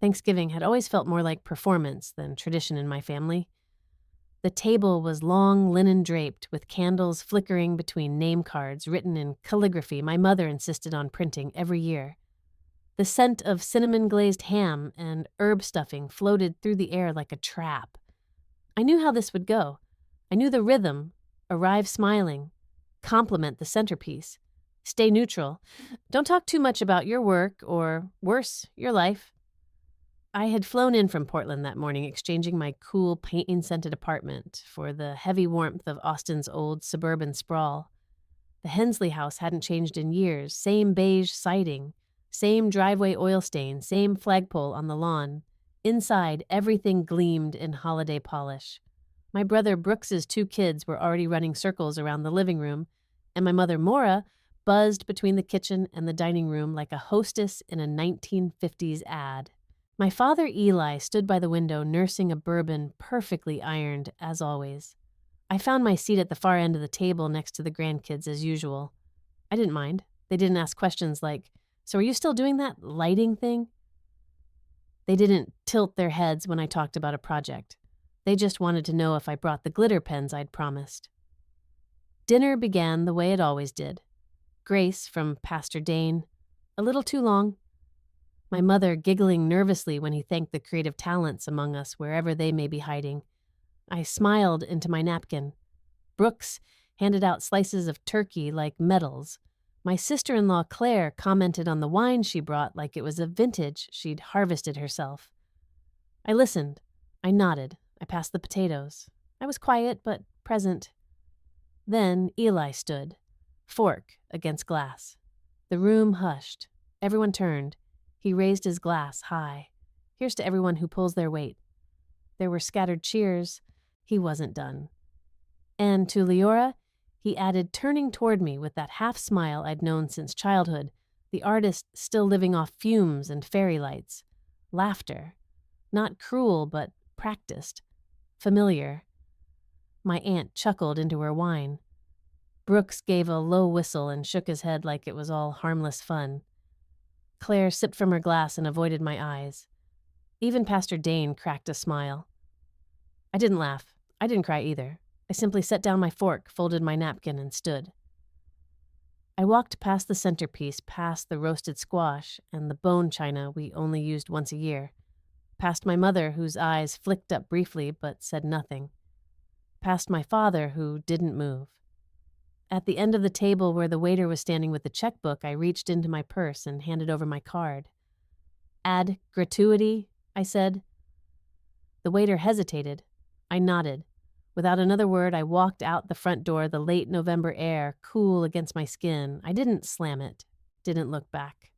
Thanksgiving had always felt more like performance than tradition in my family. The table was long linen draped, with candles flickering between name cards written in calligraphy my mother insisted on printing every year. The scent of cinnamon glazed ham and herb stuffing floated through the air like a trap. I knew how this would go. I knew the rhythm: arrive smiling, compliment the centerpiece, stay neutral, don't talk too much about your work or, worse, your life. I had flown in from Portland that morning, exchanging my cool, paint-scented apartment for the heavy warmth of Austin's old suburban sprawl. The Hensley house hadn't changed in years, same beige siding, same driveway oil stain, same flagpole on the lawn. Inside, everything gleamed in holiday polish. My brother Brooks's 2 kids were already running circles around the living room, and my mother Maura buzzed between the kitchen and the dining room like a hostess in a 1950s ad. My father Eli stood by the window nursing a bourbon perfectly ironed, as always. I found my seat at the far end of the table next to the grandkids as usual. I didn't mind. They didn't ask questions like, "So are you still doing that lighting thing?" They didn't tilt their heads when I talked about a project. They just wanted to know if I brought the glitter pens I'd promised. Dinner began the way it always did. Grace from Pastor Dane, a little too long. My mother giggling nervously when he thanked the creative talents among us wherever they may be hiding. I smiled into my napkin. Brooks handed out slices of turkey like medals. My sister-in-law Claire commented on the wine she brought like it was a vintage she'd harvested herself. I listened. I nodded. I passed the potatoes. I was quiet but present. Then Eli stood, fork against glass. The room hushed. Everyone turned. He raised his glass high. Here's to everyone who pulls their weight. There were scattered cheers. He wasn't done. And to Liora, he added, turning toward me with that half-smile I'd known since childhood, the artist still living off fumes and fairy lights. Laughter. Not cruel, but practiced. Familiar. My aunt chuckled into her wine. Brooks gave a low whistle and shook his head like it was all harmless fun. Claire sipped from her glass and avoided my eyes. Even Pastor Dane cracked a smile. I didn't laugh. I didn't cry either. I simply set down my fork, folded my napkin, and stood. I walked past the centerpiece, past the roasted squash and the bone china we only used once a year, past my mother, whose eyes flicked up briefly but said nothing, past my father, who didn't move. At the end of the table where the waiter was standing with the checkbook, I reached into my purse and handed over my card. "Add gratuity," I said. The waiter hesitated. I nodded. Without another word, I walked out the front door, the late November air cool against my skin. I didn't slam it, didn't look back.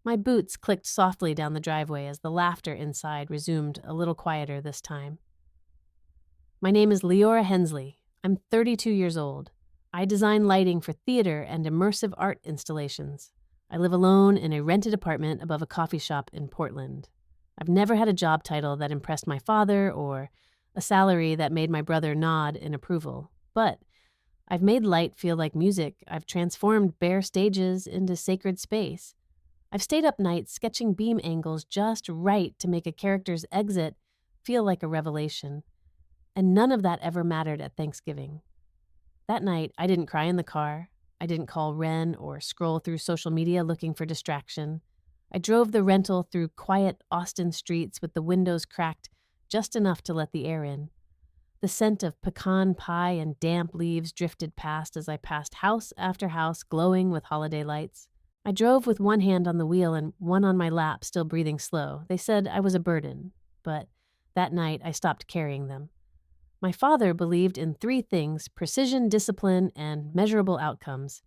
My boots clicked softly down the driveway as the laughter inside resumed a little quieter this time. My name is Liora Hensley. I'm 32 years old. I design lighting for theater and immersive art installations. I live alone in a rented apartment above a coffee shop in Portland. I've never had a job title that impressed my father or a salary that made my brother nod in approval. But I've made light feel like music. I've transformed bare stages into sacred space. I've stayed up nights sketching beam angles just right to make a character's exit feel like a revelation. And none of that ever mattered at Thanksgiving. That night, I didn't cry in the car. I didn't call Ren or scroll through social media looking for distraction. I drove the rental through quiet Austin streets with the windows cracked just enough to let the air in. The scent of pecan pie and damp leaves drifted past as I passed house after house glowing with holiday lights. I drove with one hand on the wheel and one on my lap, still breathing slow. They said I was a burden, but that night I stopped carrying them. My father believed in 3 things: precision, discipline, and measurable outcomes.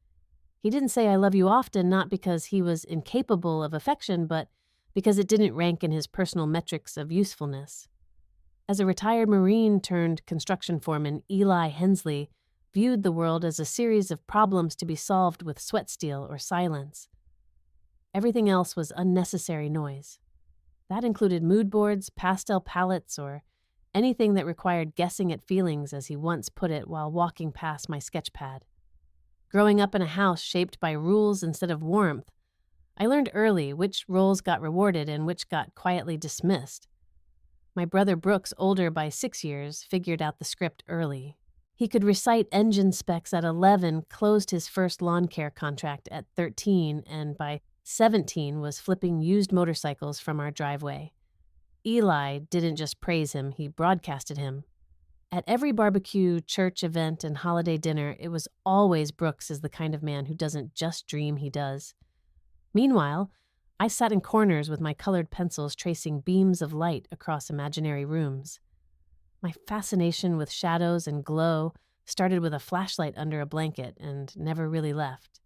He didn't say I love you often, not because he was incapable of affection, but because it didn't rank in his personal metrics of usefulness. As a retired Marine turned construction foreman, Eli Hensley viewed the world as a series of problems to be solved with sweat steel or silence. Everything else was unnecessary noise. That included mood boards, pastel palettes, or anything that required guessing at feelings, as he once put it while walking past my sketch pad. Growing up in a house shaped by rules instead of warmth, I learned early which roles got rewarded and which got quietly dismissed. My brother Brooks, older by 6 years, figured out the script early. He could recite engine specs at 11, closed his first lawn care contract at 13, and by 17 was flipping used motorcycles from our driveway. Eli didn't just praise him, he broadcasted him. At every barbecue, church event, and holiday dinner, it was always Brooks is the kind of man who doesn't just dream, he does. Meanwhile, I sat in corners with my colored pencils tracing beams of light across imaginary rooms. My fascination with shadows and glow started with a flashlight under a blanket and never really left.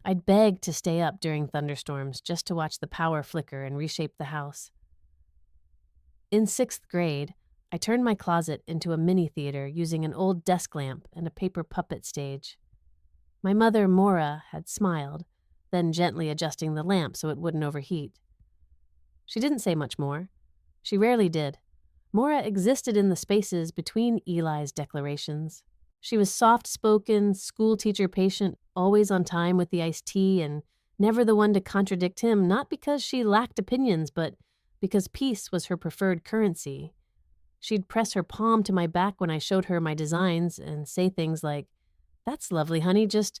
I'd beg to stay up during thunderstorms just to watch the power flicker and reshape the house. In 6th grade, I turned my closet into a mini theater using an old desk lamp and a paper puppet stage. My mother, Maura, had smiled, then gently adjusting the lamp so it wouldn't overheat. She didn't say much more. She rarely did. Maura existed in the spaces between Eli's declarations. She was soft-spoken, school-teacher patient, always on time with the iced tea, and never the one to contradict him, not because she lacked opinions, but because peace was her preferred currency. She'd press her palm to my back when I showed her my designs and say things like, "That's lovely, honey, just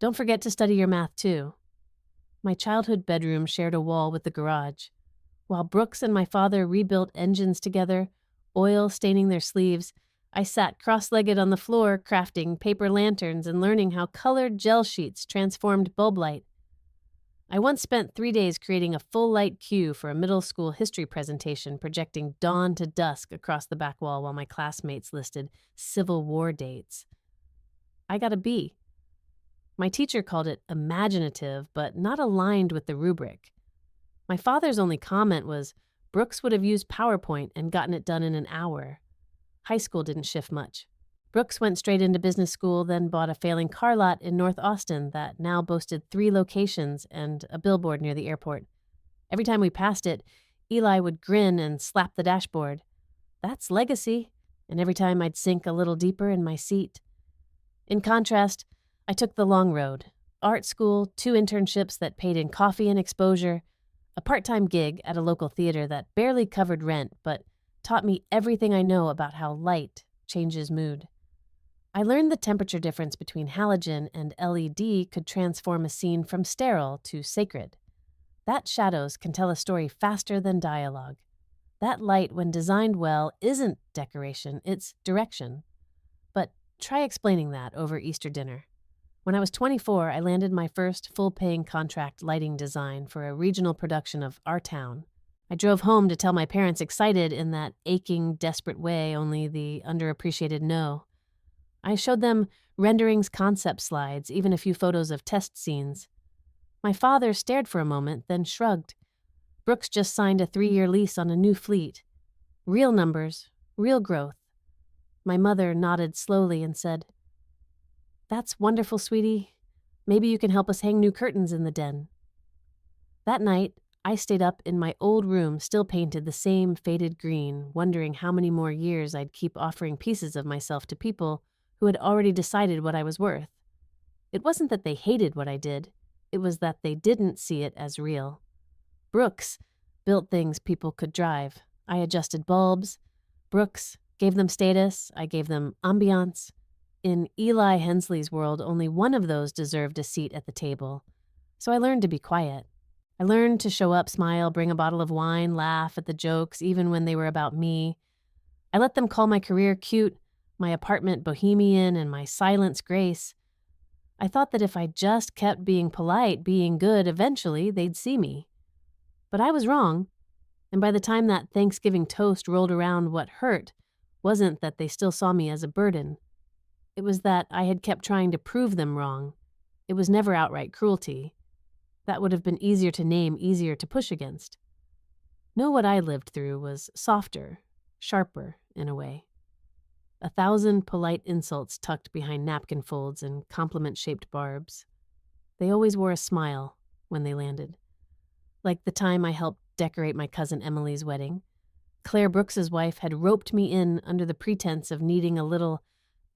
don't forget to study your math, too." My childhood bedroom shared a wall with the garage. While Brooks and my father rebuilt engines together, oil staining their sleeves, I sat cross-legged on the floor crafting paper lanterns and learning how colored gel sheets transformed bulb light. I once spent 3 days creating a full-light cue for a middle school history presentation projecting dawn to dusk across the back wall while my classmates listed Civil War dates. I got a B. My teacher called it imaginative, but not aligned with the rubric. My father's only comment was, Brooks would have used PowerPoint and gotten it done in an hour. High school didn't shift much. Brooks went straight into business school, then bought a failing car lot in North Austin that now boasted 3 locations and a billboard near the airport. Every time we passed it, Eli would grin and slap the dashboard. That's legacy. And every time I'd sink a little deeper in my seat. In contrast, I took the long road. Art school, 2 internships that paid in coffee and exposure, a part-time gig at a local theater that barely covered rent but taught me everything I know about how light changes mood. I learned the temperature difference between halogen and LED could transform a scene from sterile to sacred. That shadows can tell a story faster than dialogue. That light, when designed well, isn't decoration, it's direction. But try explaining that over Easter dinner. When I was 24, I landed my first full-paying contract lighting design for a regional production of Our Town. I drove home to tell my parents, excited in that aching, desperate way only the underappreciated know. I showed them renderings, concept slides, even a few photos of test scenes. My father stared for a moment, then shrugged. Brooks just signed a 3-year lease on a new fleet. Real numbers, real growth. My mother nodded slowly and said, "That's wonderful, sweetie. Maybe you can help us hang new curtains in the den." That night, I stayed up in my old room, still painted the same faded green, wondering how many more years I'd keep offering pieces of myself to people who had already decided what I was worth. It wasn't that they hated what I did. It was that they didn't see it as real. Brooks built things people could drive. I adjusted bulbs. Brooks gave them status. I gave them ambiance. In Eli Hensley's world, only one of those deserved a seat at the table. So I learned to be quiet. I learned to show up, smile, bring a bottle of wine, laugh at the jokes, even when they were about me. I let them call my career cute, my apartment bohemian, and my silence grace. I thought that if I just kept being polite, being good, eventually they'd see me. But I was wrong. And by the time that Thanksgiving toast rolled around, what hurt wasn't that they still saw me as a burden. It was that I had kept trying to prove them wrong. It was never outright cruelty. That would have been easier to name, easier to push against. No, what I lived through was softer, sharper in a way. 1,000 polite insults tucked behind napkin folds and compliment-shaped barbs. They always wore a smile when they landed. Like the time I helped decorate my cousin Emily's wedding. Claire Brooks's wife had roped me in under the pretense of needing a little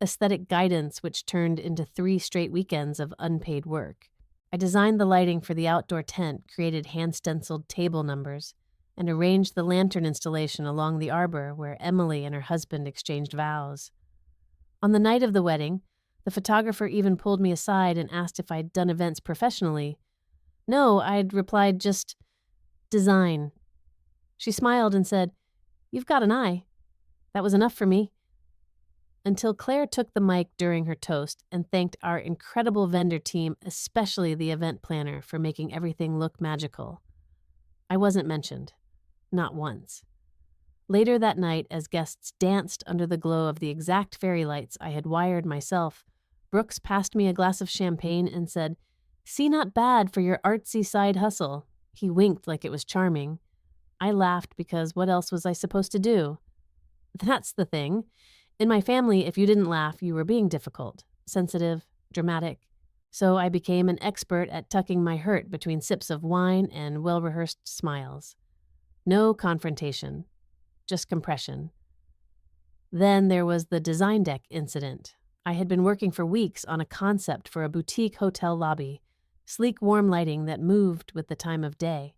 aesthetic guidance, which turned into 3 straight weekends of unpaid work. I designed the lighting for the outdoor tent, created hand-stenciled table numbers, and arranged the lantern installation along the arbor where Emily and her husband exchanged vows. On the night of the wedding, the photographer even pulled me aside and asked if I'd done events professionally. No, I'd replied, just design. She smiled and said, "You've got an eye." That was enough for me. Until Claire took the mic during her toast and thanked our incredible vendor team, especially the event planner, for making everything look magical. I wasn't mentioned. Not once. Later that night, as guests danced under the glow of the exact fairy lights I had wired myself, Brooks passed me a glass of champagne and said, "See, not bad for your artsy side hustle." He winked like it was charming. I laughed because what else was I supposed to do? That's the thing. In my family, if you didn't laugh, you were being difficult, sensitive, dramatic. So I became an expert at tucking my hurt between sips of wine and well-rehearsed smiles. No confrontation, just compression. Then there was the design deck incident. I had been working for weeks on a concept for a boutique hotel lobby, sleek warm lighting that moved with the time of day.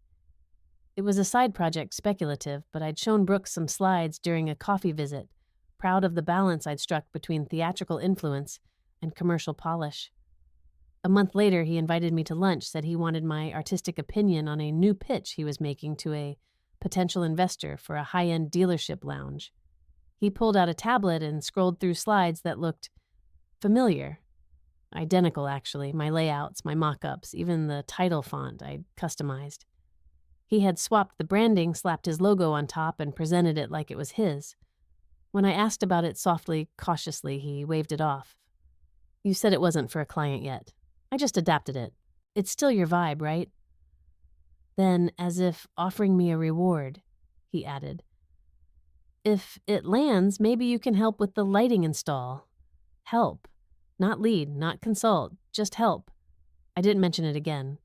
It was a side project, speculative, but I'd shown Brooks some slides during a coffee visit, proud of the balance I'd struck between theatrical influence and commercial polish. A month later, he invited me to lunch, said he wanted my artistic opinion on a new pitch he was making to a potential investor for a high-end dealership lounge. He pulled out a tablet and scrolled through slides that looked familiar. Identical, actually, my layouts, my mock-ups, even the title font I'd customized. He had swapped the branding, slapped his logo on top, and presented it like it was his. When I asked about it softly, cautiously, he waved it off. "You said it wasn't for a client yet. I just adapted it. It's still your vibe, right?" Then, as if offering me a reward, he added, "If it lands, maybe you can help with the lighting install. Help. Not lead, not consult, just help." I didn't mention it again.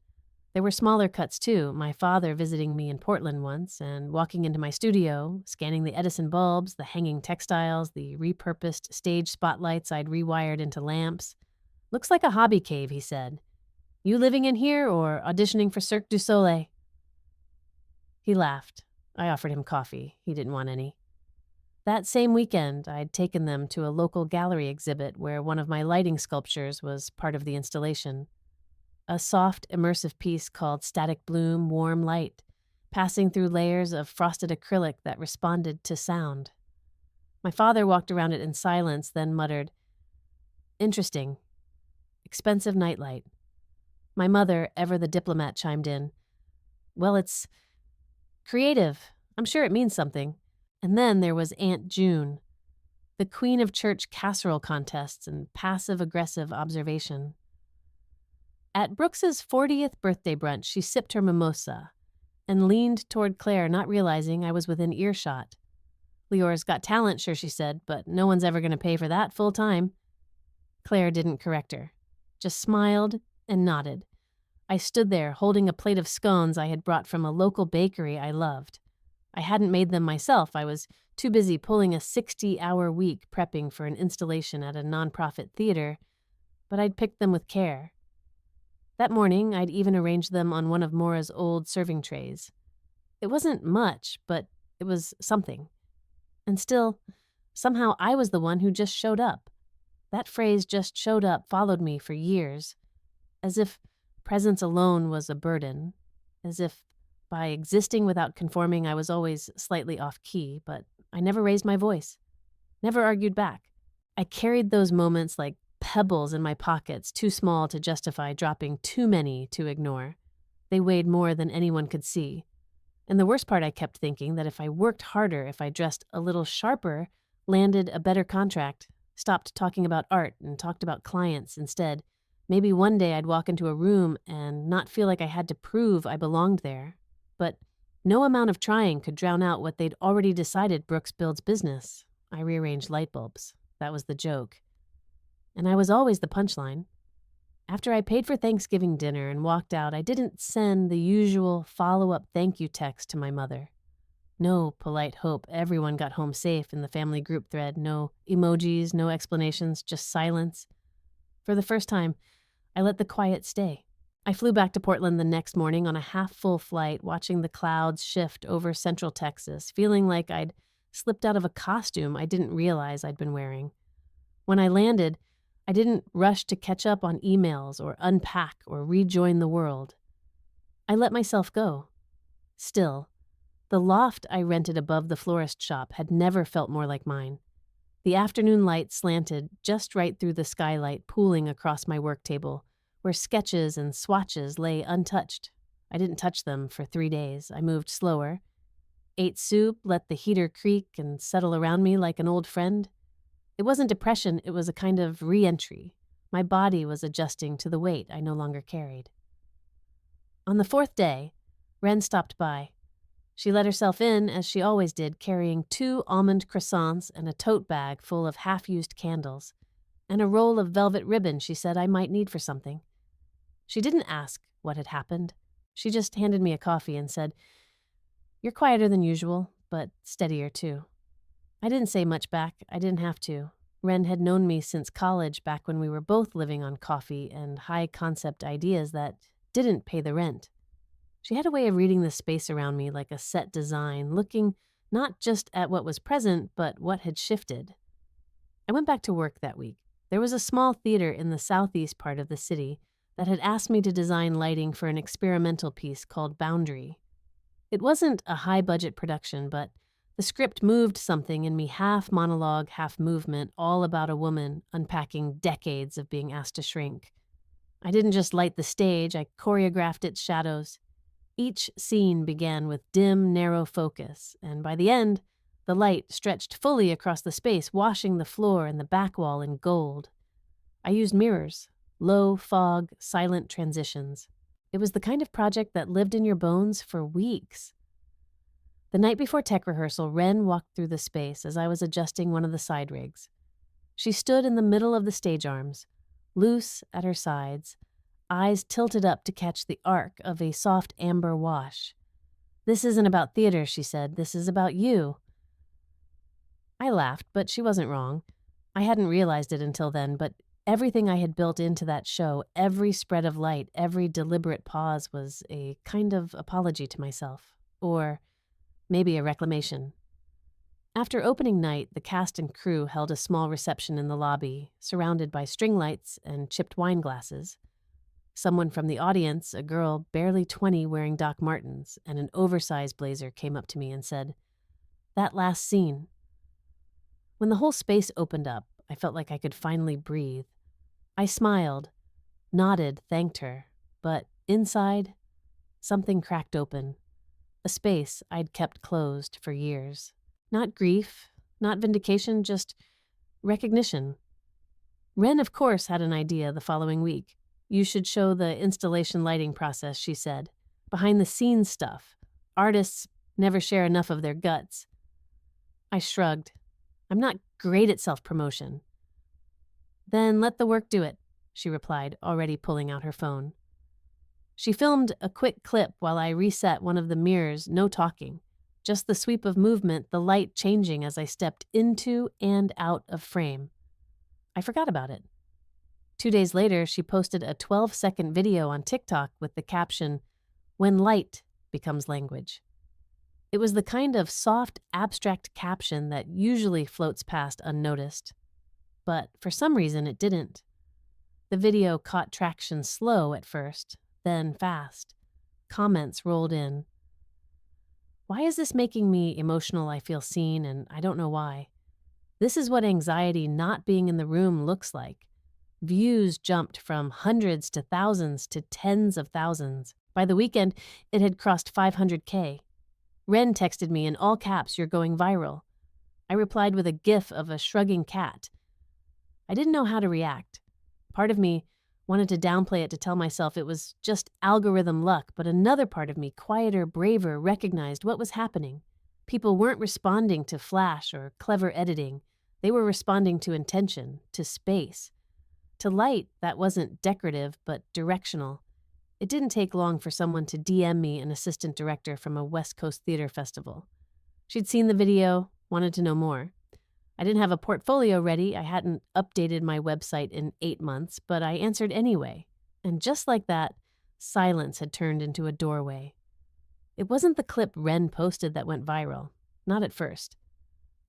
There were smaller cuts, too, my father visiting me in Portland once and walking into my studio, scanning the Edison bulbs, the hanging textiles, the repurposed stage spotlights I'd rewired into lamps. "Looks like a hobby cave," he said. "You living in here or auditioning for Cirque du Soleil?" He laughed. I offered him coffee. He didn't want any. That same weekend, I'd taken them to a local gallery exhibit where one of my lighting sculptures was part of the installation. A soft, immersive piece called Static Bloom Warm Light, passing through layers of frosted acrylic that responded to sound. My father walked around it in silence, then muttered, "Interesting. Expensive nightlight." My mother, ever the diplomat, chimed in, "Well, it's creative. I'm sure it means something." And then there was Aunt June, the queen of church casserole contests and passive-aggressive observation. At Brooks's 40th birthday brunch, she sipped her mimosa and leaned toward Claire, not realizing I was within earshot. "Liora's got talent, sure," she said, "but no one's ever going to pay for that full time." Claire didn't correct her, just smiled and nodded. I stood there holding a plate of scones I had brought from a local bakery I loved. I hadn't made them myself. I was too busy pulling a 60-hour week prepping for an installation at a nonprofit theater, but I'd picked them with care. That morning, I'd even arranged them on one of Maura's old serving trays. It wasn't much, but it was something. And still, somehow I was the one who just showed up. That phrase, "just showed up," followed me for years, as if presence alone was a burden, as if by existing without conforming I was always slightly off-key, but I never raised my voice, never argued back. I carried those moments like pebbles in my pockets, too small to justify dropping too many to ignore. They weighed more than anyone could see. And the worst part, I kept thinking that if I worked harder, if I dressed a little sharper, landed a better contract, stopped talking about art and talked about clients instead, maybe one day I'd walk into a room and not feel like I had to prove I belonged there. But no amount of trying could drown out what they'd already decided Brooks builds business. I rearranged light bulbs. That was the joke. And I was always the punchline. After I paid for Thanksgiving dinner and walked out, I didn't send the usual follow-up thank you text to my mother. No polite hope everyone got home safe in the family group thread. No emojis, no explanations, just silence. For the first time, I let the quiet stay. I flew back to Portland the next morning on a half-full flight, watching the clouds shift over central Texas, feeling like I'd slipped out of a costume I didn't realize I'd been wearing. When I landed, I didn't rush to catch up on emails or unpack or rejoin the world. I let myself go. Still, the loft I rented above the florist shop had never felt more like mine. The afternoon light slanted just right through the skylight pooling across my work table, where sketches and swatches lay untouched. I didn't touch them for 3 days. I moved slower, ate soup, let the heater creak and settle around me like an old friend. It wasn't depression, it was a kind of re-entry. My body was adjusting to the weight I no longer carried. On the 4th day, Wren stopped by. She let herself in, as she always did, carrying 2 almond croissants and a tote bag full of half-used candles, and a roll of velvet ribbon she said I might need for something. She didn't ask what had happened. She just handed me a coffee and said, "You're quieter than usual, but steadier too." I didn't say much back. I didn't have to. Wren had known me since college, back when we were both living on coffee and high-concept ideas that didn't pay the rent. She had a way of reading the space around me like a set design, looking not just at what was present, but what had shifted. I went back to work that week. There was a small theater in the southeast part of the city that had asked me to design lighting for an experimental piece called Boundary. It wasn't a high-budget production, but the script moved something in me, half monologue, half movement, all about a woman unpacking decades of being asked to shrink. I didn't just light the stage, I choreographed its shadows. Each scene began with dim, narrow focus, and by the end, the light stretched fully across the space, washing the floor and the back wall in gold. I used mirrors, low fog, silent transitions. It was the kind of project that lived in your bones for weeks. The night before tech rehearsal, Wren walked through the space as I was adjusting one of the side rigs. She stood in the middle of the stage arms, loose at her sides, eyes tilted up to catch the arc of a soft amber wash. "This isn't about theater," she said. "This is about you." I laughed, but she wasn't wrong. I hadn't realized it until then, but everything I had built into that show, every spread of light, every deliberate pause, was a kind of apology to myself. Or maybe a reclamation. After opening night, the cast and crew held a small reception in the lobby, surrounded by string lights and chipped wine glasses. Someone from the audience, a girl barely 20 wearing Doc Martens and an oversized blazer, came up to me and said, "That last scene." When the whole space opened up, I felt like I could finally breathe. I smiled, nodded, thanked her, but inside, something cracked open. A space I'd kept closed for years. Not grief, not vindication, just recognition. Wren, of course, had an idea the following week. "You should show the installation lighting process," she said. "Behind-the-scenes stuff. Artists never share enough of their guts." I shrugged. "I'm not great at self-promotion." "Then let the work do it," she replied, already pulling out her phone. She filmed a quick clip while I reset one of the mirrors, no talking. Just the sweep of movement, the light changing as I stepped into and out of frame. I forgot about it. 2 days later, she posted a 12-second video on TikTok with the caption, "When light becomes language." It was the kind of soft, abstract caption that usually floats past unnoticed. But for some reason, it didn't. The video caught traction slow at first, then fast. Comments rolled in. "Why is this making me emotional? I feel seen, and I don't know why. This is what anxiety not being in the room looks like." Views jumped from hundreds to thousands to tens of thousands. By the weekend, it had crossed 500K. Wren texted me in all caps, "You're going viral." I replied with a gif of a shrugging cat. I didn't know how to react. Part of me wanted to downplay it to tell myself it was just algorithm luck, but another part of me, quieter, braver, recognized what was happening. People weren't responding to flash or clever editing. They were responding to intention, to space, to light that wasn't decorative but directional. It didn't take long for someone to DM me an assistant director from a West Coast theater festival. She'd seen the video, wanted to know more. I didn't have a portfolio ready. I hadn't updated my website in 8 months, but I answered anyway. And just like that, Silence had turned into a doorway. It wasn't the clip Wren posted that went viral. Not at first.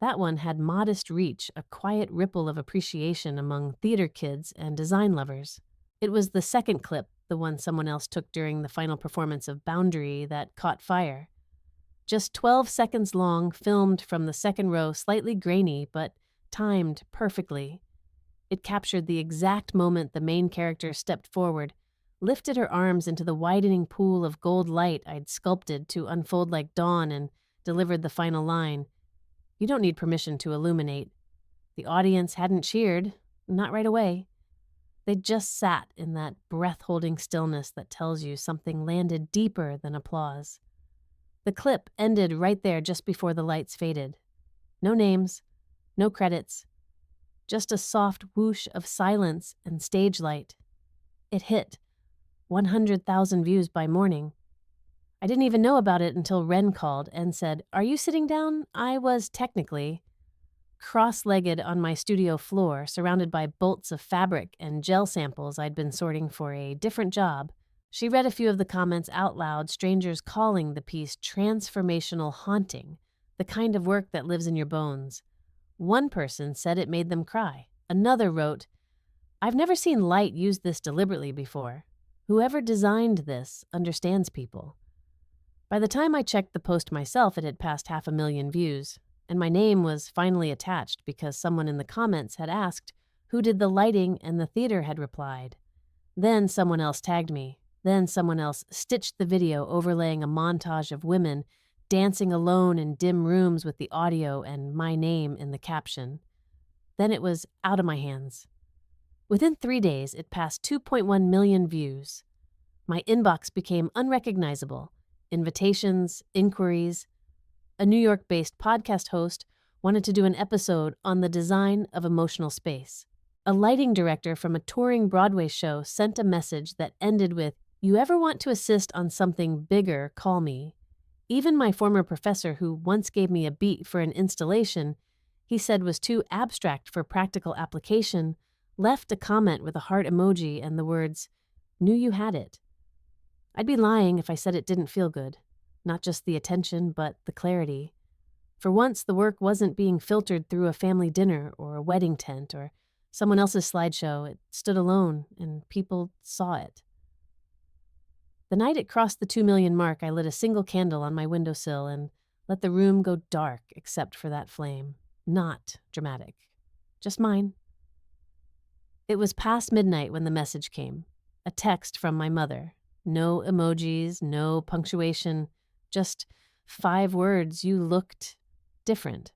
That one had modest reach, a quiet ripple of appreciation among theater kids and design lovers. It was the second clip, the one someone else took during the final performance of Boundary, that caught fire. Just 12 seconds long, filmed from the second row, slightly grainy, but timed perfectly. It captured the exact moment the main character stepped forward, lifted her arms into the widening pool of gold light I'd sculpted to unfold like dawn, and delivered the final line. You don't need permission to illuminate. The audience hadn't cheered, not right away. They'd just sat in that breath-holding stillness that tells you something landed deeper than applause. The clip ended right there just before the lights faded. No names, no credits, just a soft whoosh of silence and stage light. It hit 100,000 views by morning. I didn't even know about it until Wren called and said, "Are you sitting down?" I was technically cross-legged on my studio floor, surrounded by bolts of fabric and gel samples I'd been sorting for a different job. She read a few of the comments out loud, strangers calling the piece transformational haunting, the kind of work that lives in your bones. One person said it made them cry. Another wrote, "I've never seen light used this deliberately before. Whoever designed this understands people." By the time I checked the post myself, it had passed 500,000 views, and my name was finally attached because someone in the comments had asked who did the lighting, and the theater had replied. Then someone else tagged me. Then someone else stitched the video overlaying a montage of women dancing alone in dim rooms with the audio and my name in the caption. Then it was out of my hands. Within 3 days, it passed 2.1 million views. My inbox became unrecognizable. Invitations, inquiries. A New York-based podcast host wanted to do an episode on the design of emotional space. A lighting director from a touring Broadway show sent a message that ended with, "You ever want to assist on something bigger, call me." Even my former professor, who once gave me a beat for an installation he said was too abstract for practical application, left a comment with a heart emoji and the words, "Knew you had it." I'd be lying if I said it didn't feel good. Not just the attention, but the clarity. For once, the work wasn't being filtered through a family dinner or a wedding tent or someone else's slideshow. It stood alone, and people saw it. The night it crossed the 2 million mark, I lit a single candle on my windowsill and let the room go dark except for that flame. Not dramatic. Just mine. It was past midnight when the message came. A text from my mother. No emojis, no punctuation, just 5 words: "You looked different."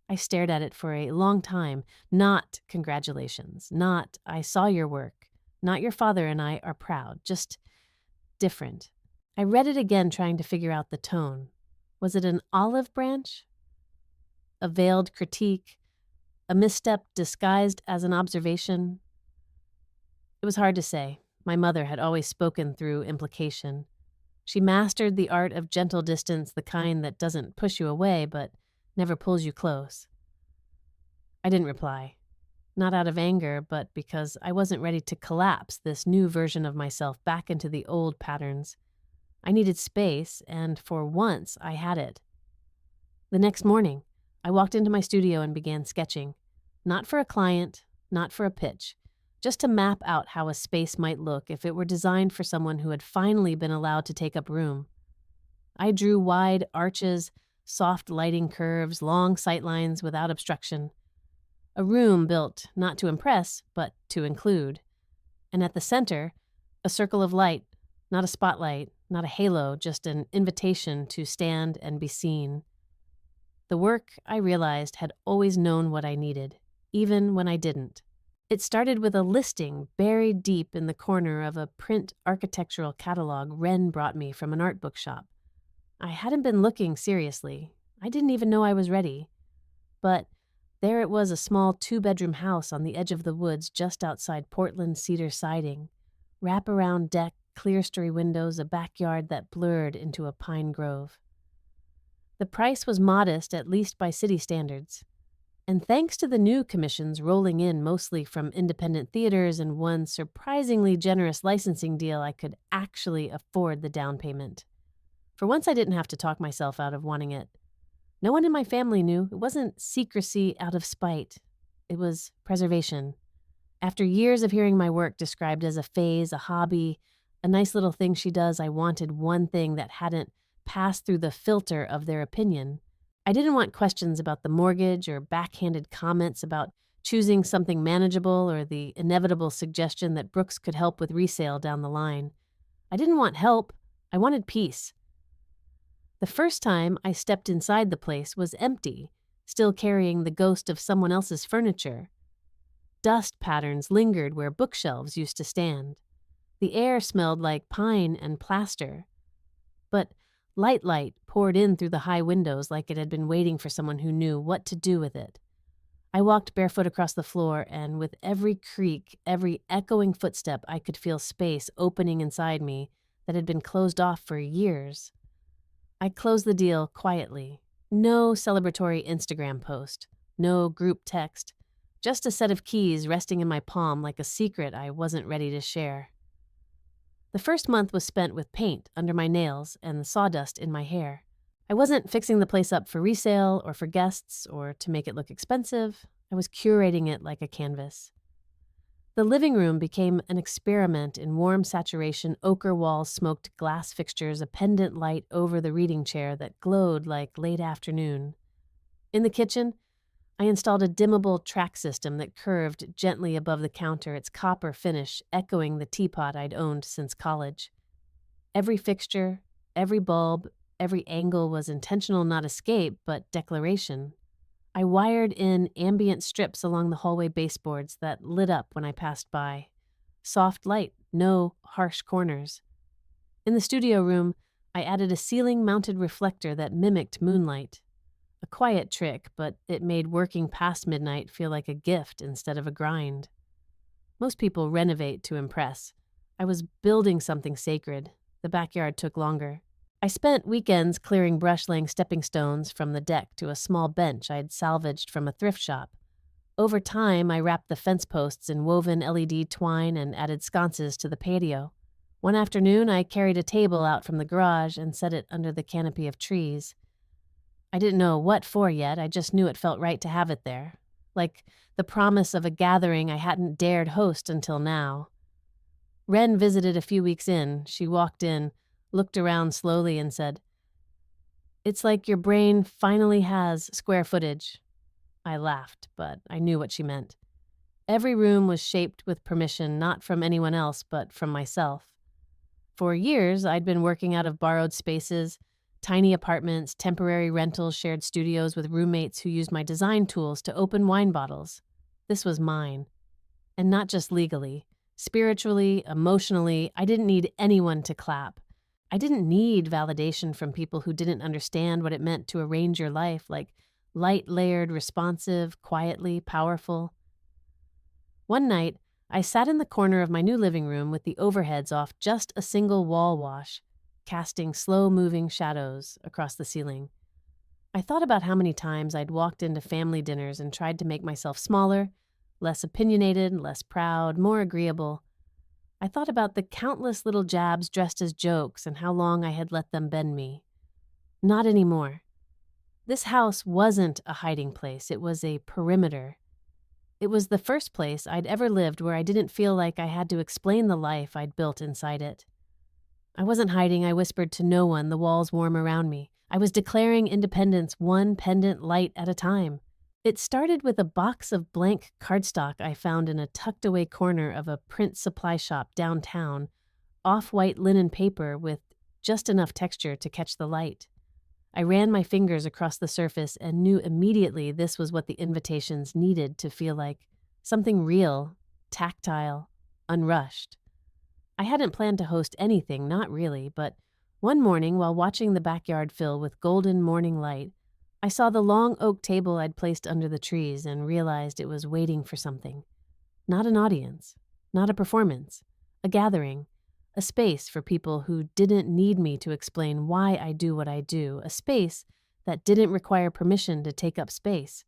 I stared at it for a long time. Not "congratulations," not "I saw your work," not "your father and I are proud," just different. I read it again, trying to figure out the tone. Was it an olive branch? A veiled critique? A misstep disguised as an observation? It was hard to say. My mother had always spoken through implication. She mastered the art of gentle distance, the kind that doesn't push you away but never pulls you close. I didn't reply. Not out of anger, but because I wasn't ready to collapse this new version of myself back into the old patterns. I needed space, and for once I had it. The next morning, I walked into my studio and began sketching. Not for a client, not for a pitch, just to map out how a space might look if it were designed for someone who had finally been allowed to take up room. I drew wide arches, soft lighting curves, long sightlines without obstruction. A room built not to impress, but to include. And at the center, a circle of light, not a spotlight, not a halo, just an invitation to stand and be seen. The work, I realized, had always known what I needed, even when I didn't. It started with a listing buried deep in the corner of a print architectural catalog Wren brought me from an art bookshop. I hadn't been looking seriously. I didn't even know I was ready. But there it was, a small 2-bedroom house on the edge of the woods just outside Portland cedar siding. Wrap-around deck, clerestory windows, a backyard that blurred into a pine grove. The price was modest, at least by city standards. And thanks to the new commissions rolling in mostly from independent theaters and one surprisingly generous licensing deal, I could actually afford the down payment. For once, I didn't have to talk myself out of wanting it. No one in my family knew. It wasn't secrecy out of spite. It was preservation. After years of hearing my work described as a phase, a hobby, a nice little thing she does, I wanted one thing that hadn't passed through the filter of their opinion. I didn't want questions about the mortgage or backhanded comments about choosing something manageable or the inevitable suggestion that Brooks could help with resale down the line. I didn't want help. I wanted peace. The first time I stepped inside the place was empty, still carrying the ghost of someone else's furniture. Dust patterns lingered where bookshelves used to stand. The air smelled like pine and plaster. But light poured in through the high windows like it had been waiting for someone who knew what to do with it. I walked barefoot across the floor, and with every creak, every echoing footstep, I could feel space opening inside me that had been closed off for years. I closed the deal quietly. No celebratory Instagram post. No group text. Just a set of keys resting in my palm like a secret I wasn't ready to share. The first month was spent with paint under my nails and the sawdust in my hair. I wasn't fixing the place up for resale or for guests or to make it look expensive. I was curating it like a canvas. The living room became an experiment in warm saturation, ochre walls, smoked glass fixtures, a pendant light over the reading chair that glowed like late afternoon. In the kitchen, I installed a dimmable track system that curved gently above the counter, its copper finish echoing the teapot I'd owned since college. Every fixture, every bulb, every angle was intentional, not escape, but declaration. I wired in ambient strips along the hallway baseboards that lit up when I passed by. Soft light, no harsh corners. In the studio room, I added a ceiling-mounted reflector that mimicked moonlight. A quiet trick, but it made working past midnight feel like a gift instead of a grind. Most people renovate to impress. I was building something sacred. The backyard took longer. I spent weekends clearing brush, laying stepping stones from the deck to a small bench I'd salvaged from a thrift shop. Over time, I wrapped the fence posts in woven LED twine and added sconces to the patio. One afternoon, I carried a table out from the garage and set it under the canopy of trees. I didn't know what for yet, I just knew it felt right to have it there, like the promise of a gathering I hadn't dared host until now. Wren visited a few weeks in. She walked in, looked around slowly and said, "It's like your brain finally has square footage." I laughed, but I knew what she meant. Every room was shaped with permission, not from anyone else, but from myself. For years, I'd been working out of borrowed spaces, tiny apartments, temporary rentals, shared studios with roommates who used my design tools to open wine bottles. This was mine. And not just legally. Spiritually, emotionally, I didn't need anyone to clap. I didn't need validation from people who didn't understand what it meant to arrange your life, like light-layered, responsive, quietly powerful. One night, I sat in the corner of my new living room with the overheads off just a single wall wash, casting slow-moving shadows across the ceiling. I thought about how many times I'd walked into family dinners and tried to make myself smaller, less opinionated, less proud, more agreeable. I thought about the countless little jabs dressed as jokes and how long I had let them bend me. Not anymore. This house wasn't a hiding place, it was a perimeter. It was the first place I'd ever lived where I didn't feel like I had to explain the life I'd built inside it. I wasn't hiding, I whispered to no one, the walls warm around me. I was declaring independence one pendant light at a time. It started with a box of blank cardstock I found in a tucked-away corner of a print supply shop downtown, off-white linen paper with just enough texture to catch the light. I ran my fingers across the surface and knew immediately this was what the invitations needed to feel like something real, tactile, unrushed. I hadn't planned to host anything, not really, but one morning while watching the backyard fill with golden morning light, I saw the long oak table I'd placed under the trees and realized it was waiting for something. Not an audience, not a performance, a gathering, a space for people who didn't need me to explain why I do what I do, a space that didn't require permission to take up space.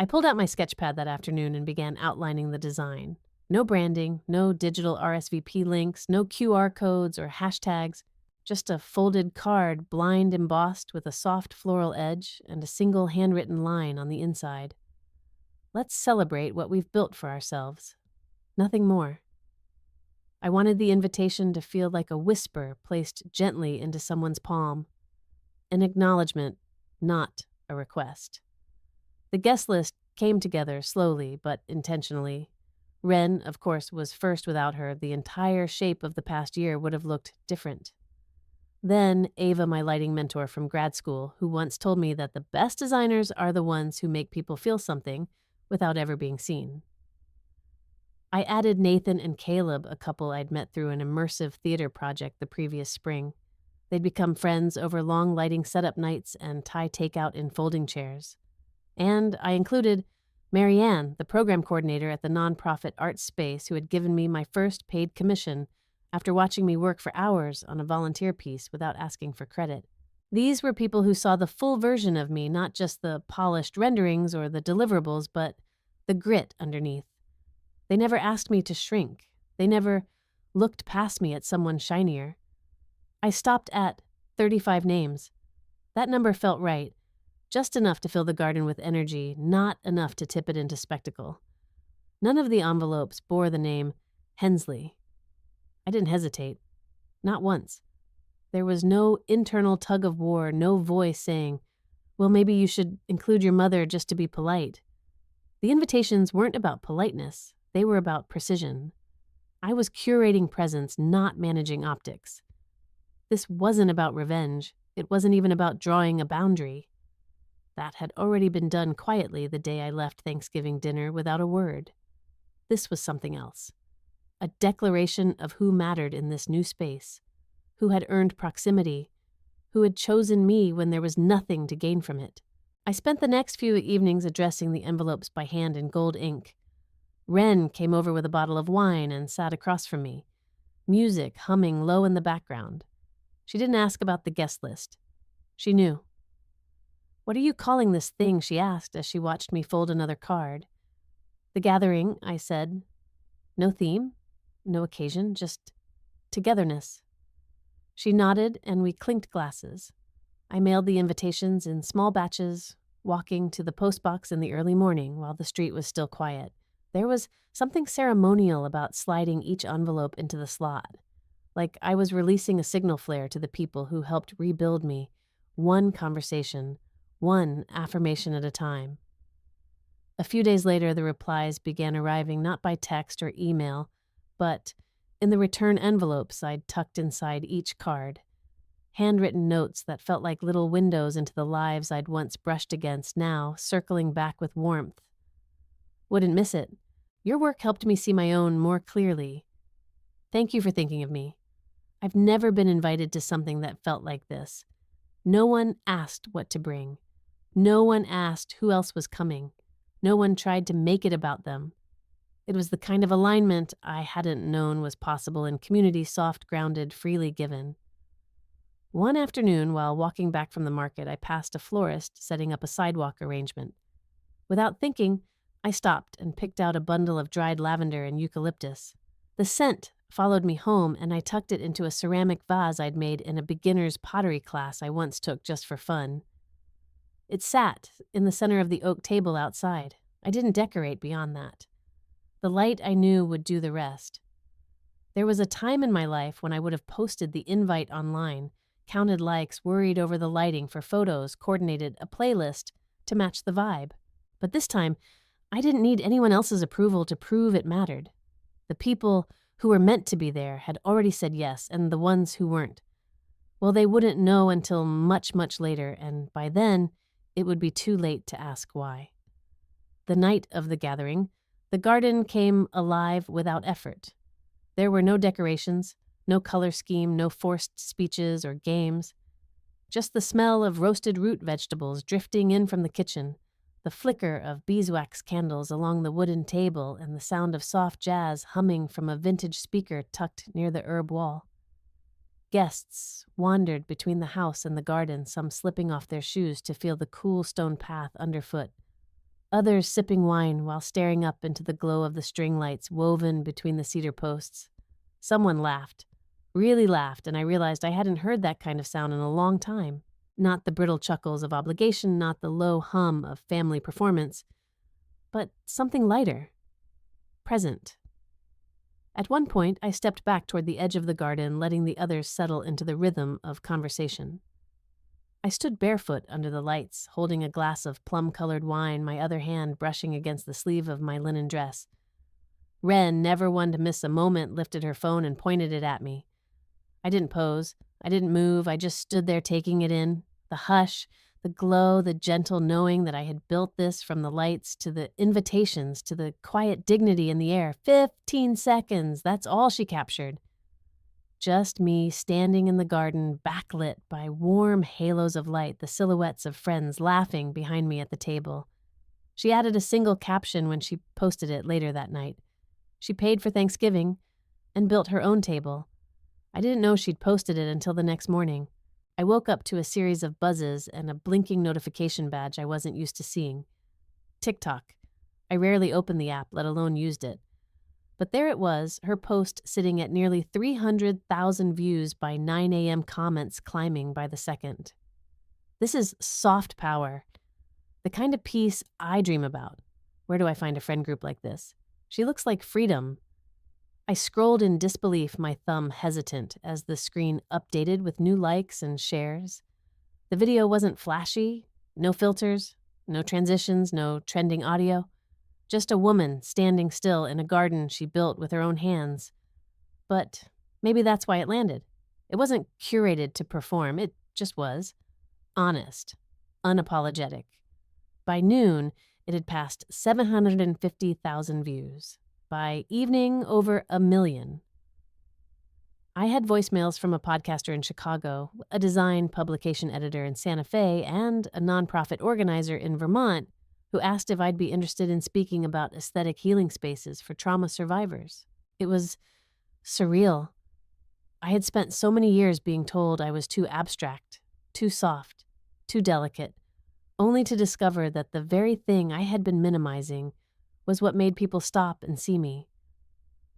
I pulled out my sketch pad that afternoon and began outlining the design. No branding, no digital RSVP links, no QR codes or hashtags, just a folded card blind embossed with a soft floral edge and a single handwritten line on the inside. Let's celebrate what we've built for ourselves. Nothing more. I wanted the invitation to feel like a whisper placed gently into someone's palm. An acknowledgement, not a request. The guest list came together slowly but intentionally. Wren, of course, was first. Without her, the entire shape of the past year would have looked different. Then Ava, my lighting mentor from grad school, who once told me that the best designers are the ones who make people feel something without ever being seen. I added Nathan and Caleb, a couple I'd met through an immersive theater project the previous spring. They'd become friends over long lighting setup nights and Thai takeout in folding chairs. And I included Marianne, the program coordinator at the nonprofit art space who had given me my first paid commission after watching me work for hours on a volunteer piece without asking for credit. These were people who saw the full version of me, not just the polished renderings or the deliverables, but the grit underneath. They never asked me to shrink. They never looked past me at someone shinier. I stopped at 35 names. That number felt right, just enough to fill the garden with energy, not enough to tip it into spectacle. None of the envelopes bore the name Hensley. I didn't hesitate. Not once. There was no internal tug of war, no voice saying, well, maybe you should include your mother just to be polite. The invitations weren't about politeness. They were about precision. I was curating presence, not managing optics. This wasn't about revenge. It wasn't even about drawing a boundary. That had already been done quietly the day I left Thanksgiving dinner without a word. This was something else. A declaration of who mattered in this new space, who had earned proximity, who had chosen me when there was nothing to gain from it. I spent the next few evenings addressing the envelopes by hand in gold ink. Wren came over with a bottle of wine and sat across from me, music humming low in the background. She didn't ask about the guest list. She knew. What are you calling this thing? She asked as she watched me fold another card. The gathering, I said. No theme, no occasion, just togetherness. She nodded and we clinked glasses. I mailed the invitations in small batches, walking to the postbox in the early morning while the street was still quiet. There was something ceremonial about sliding each envelope into the slot, like I was releasing a signal flare to the people who helped rebuild me, one conversation, one affirmation at a time. A few days later, the replies began arriving not by text or email, but in the return envelopes I'd tucked inside each card. Handwritten notes that felt like little windows into the lives I'd once brushed against, now circling back with warmth. Wouldn't miss it. Your work helped me see my own more clearly. Thank you for thinking of me. I've never been invited to something that felt like this. No one asked what to bring. No one asked who else was coming. No one tried to make it about them. It was the kind of alignment I hadn't known was possible in community soft-grounded, freely given. One afternoon, while walking back from the market, I passed a florist setting up a sidewalk arrangement. Without thinking, I stopped and picked out a bundle of dried lavender and eucalyptus. The scent followed me home, and I tucked it into a ceramic vase I'd made in a beginner's pottery class I once took just for fun. It sat in the center of the oak table outside. I didn't decorate beyond that. The light I knew would do the rest. There was a time in my life when I would have posted the invite online, counted likes, worried over the lighting for photos, coordinated a playlist to match the vibe. But this time, I didn't need anyone else's approval to prove it mattered. The people who were meant to be there had already said yes, and the ones who weren't, well, they wouldn't know until much, much later, and by then, it would be too late to ask why. The night of the gathering, the garden came alive without effort. There were no decorations, no color scheme, no forced speeches or games. Just the smell of roasted root vegetables drifting in from the kitchen, the flicker of beeswax candles along the wooden table, and the sound of soft jazz humming from a vintage speaker tucked near the herb wall. Guests wandered between the house and the garden, some slipping off their shoes to feel the cool stone path underfoot. others sipping wine while staring up into the glow of the string lights woven between the cedar posts. Someone laughed, really laughed, and I realized I hadn't heard that kind of sound in a long time. Not the brittle chuckles of obligation, not the low hum of family performance, but something lighter, present. At one point, I stepped back toward the edge of the garden, letting the others settle into the rhythm of conversation. I stood barefoot under the lights, holding a glass of plum-colored wine, my other hand brushing against the sleeve of my linen dress. Wren, never one to miss a moment, lifted her phone and pointed it at me. I didn't pose. I didn't move. I just stood there taking it in. The hush, the glow, the gentle knowing that I had built this from the lights to the invitations to the quiet dignity in the air. 15 seconds, that's all she captured. Just me standing in the garden, backlit by warm halos of light, the silhouettes of friends laughing behind me at the table. She added a single caption when she posted it later that night. She paid for Thanksgiving and built her own table. I didn't know she'd posted it until the next morning. I woke up to a series of buzzes and a blinking notification badge I wasn't used to seeing. TikTok. I rarely opened the app, let alone used it. But there it was, her post sitting at nearly 300,000 views by 9 a.m. comments climbing by the second. This is soft power. The kind of peace I dream about. Where do I find a friend group like this? She looks like freedom. I scrolled in disbelief, my thumb hesitant, as the screen updated with new likes and shares. The video wasn't flashy, no filters, no transitions, no trending audio. Just a woman standing still in a garden she built with her own hands. But maybe that's why it landed. It wasn't curated to perform, it just was. Honest, unapologetic. By noon, it had passed 750,000 views. By evening, over 1 million. I had voicemails from a podcaster in Chicago, a design publication editor in Santa Fe, and a nonprofit organizer in Vermont who asked if I'd be interested in speaking about aesthetic healing spaces for trauma survivors. It was surreal. I had spent so many years being told I was too abstract, too soft, too delicate, only to discover that the very thing I had been minimizing was what made people stop and see me.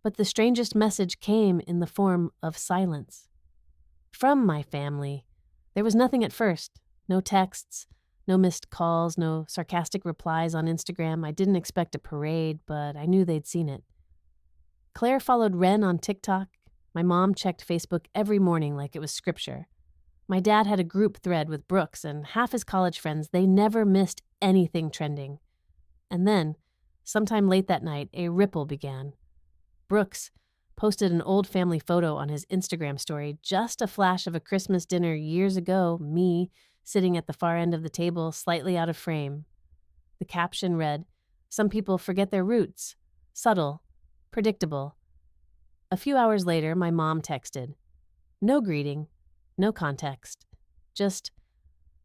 But the strangest message came in the form of silence. From my family, there was nothing at first. No texts, no missed calls, no sarcastic replies on Instagram. I didn't expect a parade, but I knew they'd seen it. Claire followed Wren on TikTok. My mom checked Facebook every morning like it was scripture. My dad had a group thread with Brooks, and half his college friends, they never missed anything trending. And then, sometime late that night, a ripple began. Brooks posted an old family photo on his Instagram story, just a flash of a Christmas dinner years ago, me sitting at the far end of the table, slightly out of frame. The caption read, "Some people forget their roots. Subtle. Predictable." A few hours later, my mom texted. No greeting. No context. Just,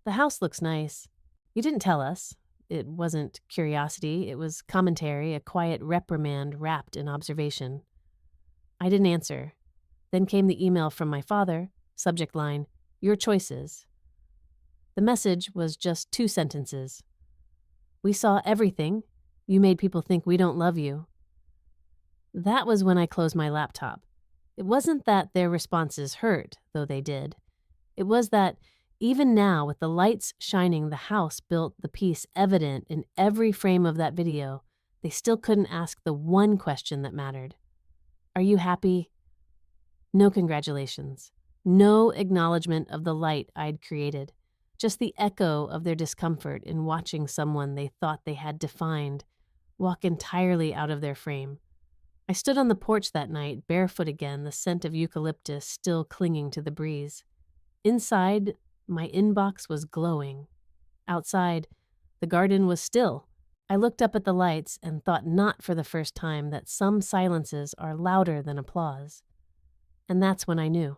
"The house looks nice. You didn't tell us." It wasn't curiosity, it was commentary, a quiet reprimand wrapped in observation. I didn't answer. Then came the email from my father, subject line, "Your choices." The message was just 2 sentences. "We saw everything. You made people think we don't love you." That was when I closed my laptop. It wasn't that their responses hurt, though they did. It was that even now, with the lights shining, the house built the peace evident in every frame of that video, they still couldn't ask the one question that mattered. Are you happy? No congratulations. No acknowledgement of the light I'd created. Just the echo of their discomfort in watching someone they thought they had defined walk entirely out of their frame. I stood on the porch that night, barefoot again, the scent of eucalyptus still clinging to the breeze. Inside, my inbox was glowing. Outside, the garden was still. I looked up at the lights and thought not for the first time that some silences are louder than applause. And that's when I knew.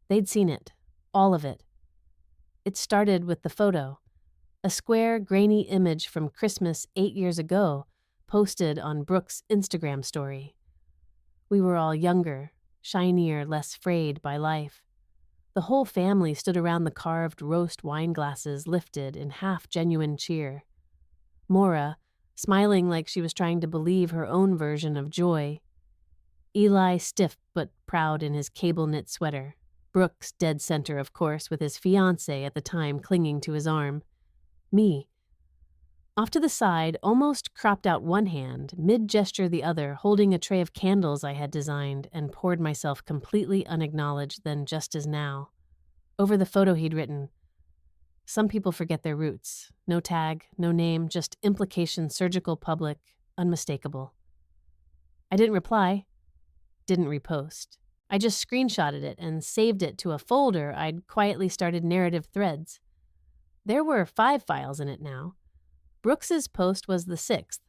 They'd seen it, all of it. It started with the photo, a square, grainy image from Christmas 8 years ago, posted on Brooks' Instagram story. We were all younger, shinier, less frayed by life. The whole family stood around the carved roast wine glasses lifted in half-genuine cheer. Maura, smiling like she was trying to believe her own version of joy. Eli stiff but proud in his cable-knit sweater. Brooks dead center, of course, with his fiancée at the time clinging to his arm. Me. Off to the side, almost cropped out one hand, mid-gesture the other, holding a tray of candles I had designed, and poured myself completely unacknowledged then just as now. Over the photo he'd written, "Some people forget their roots. No tag, no name, just implication, surgical, public, unmistakable." I didn't reply, didn't repost. I just screenshotted it and saved it to a folder I'd quietly started narrative threads. There were 5 files in it now. Brooks's post was the 6th.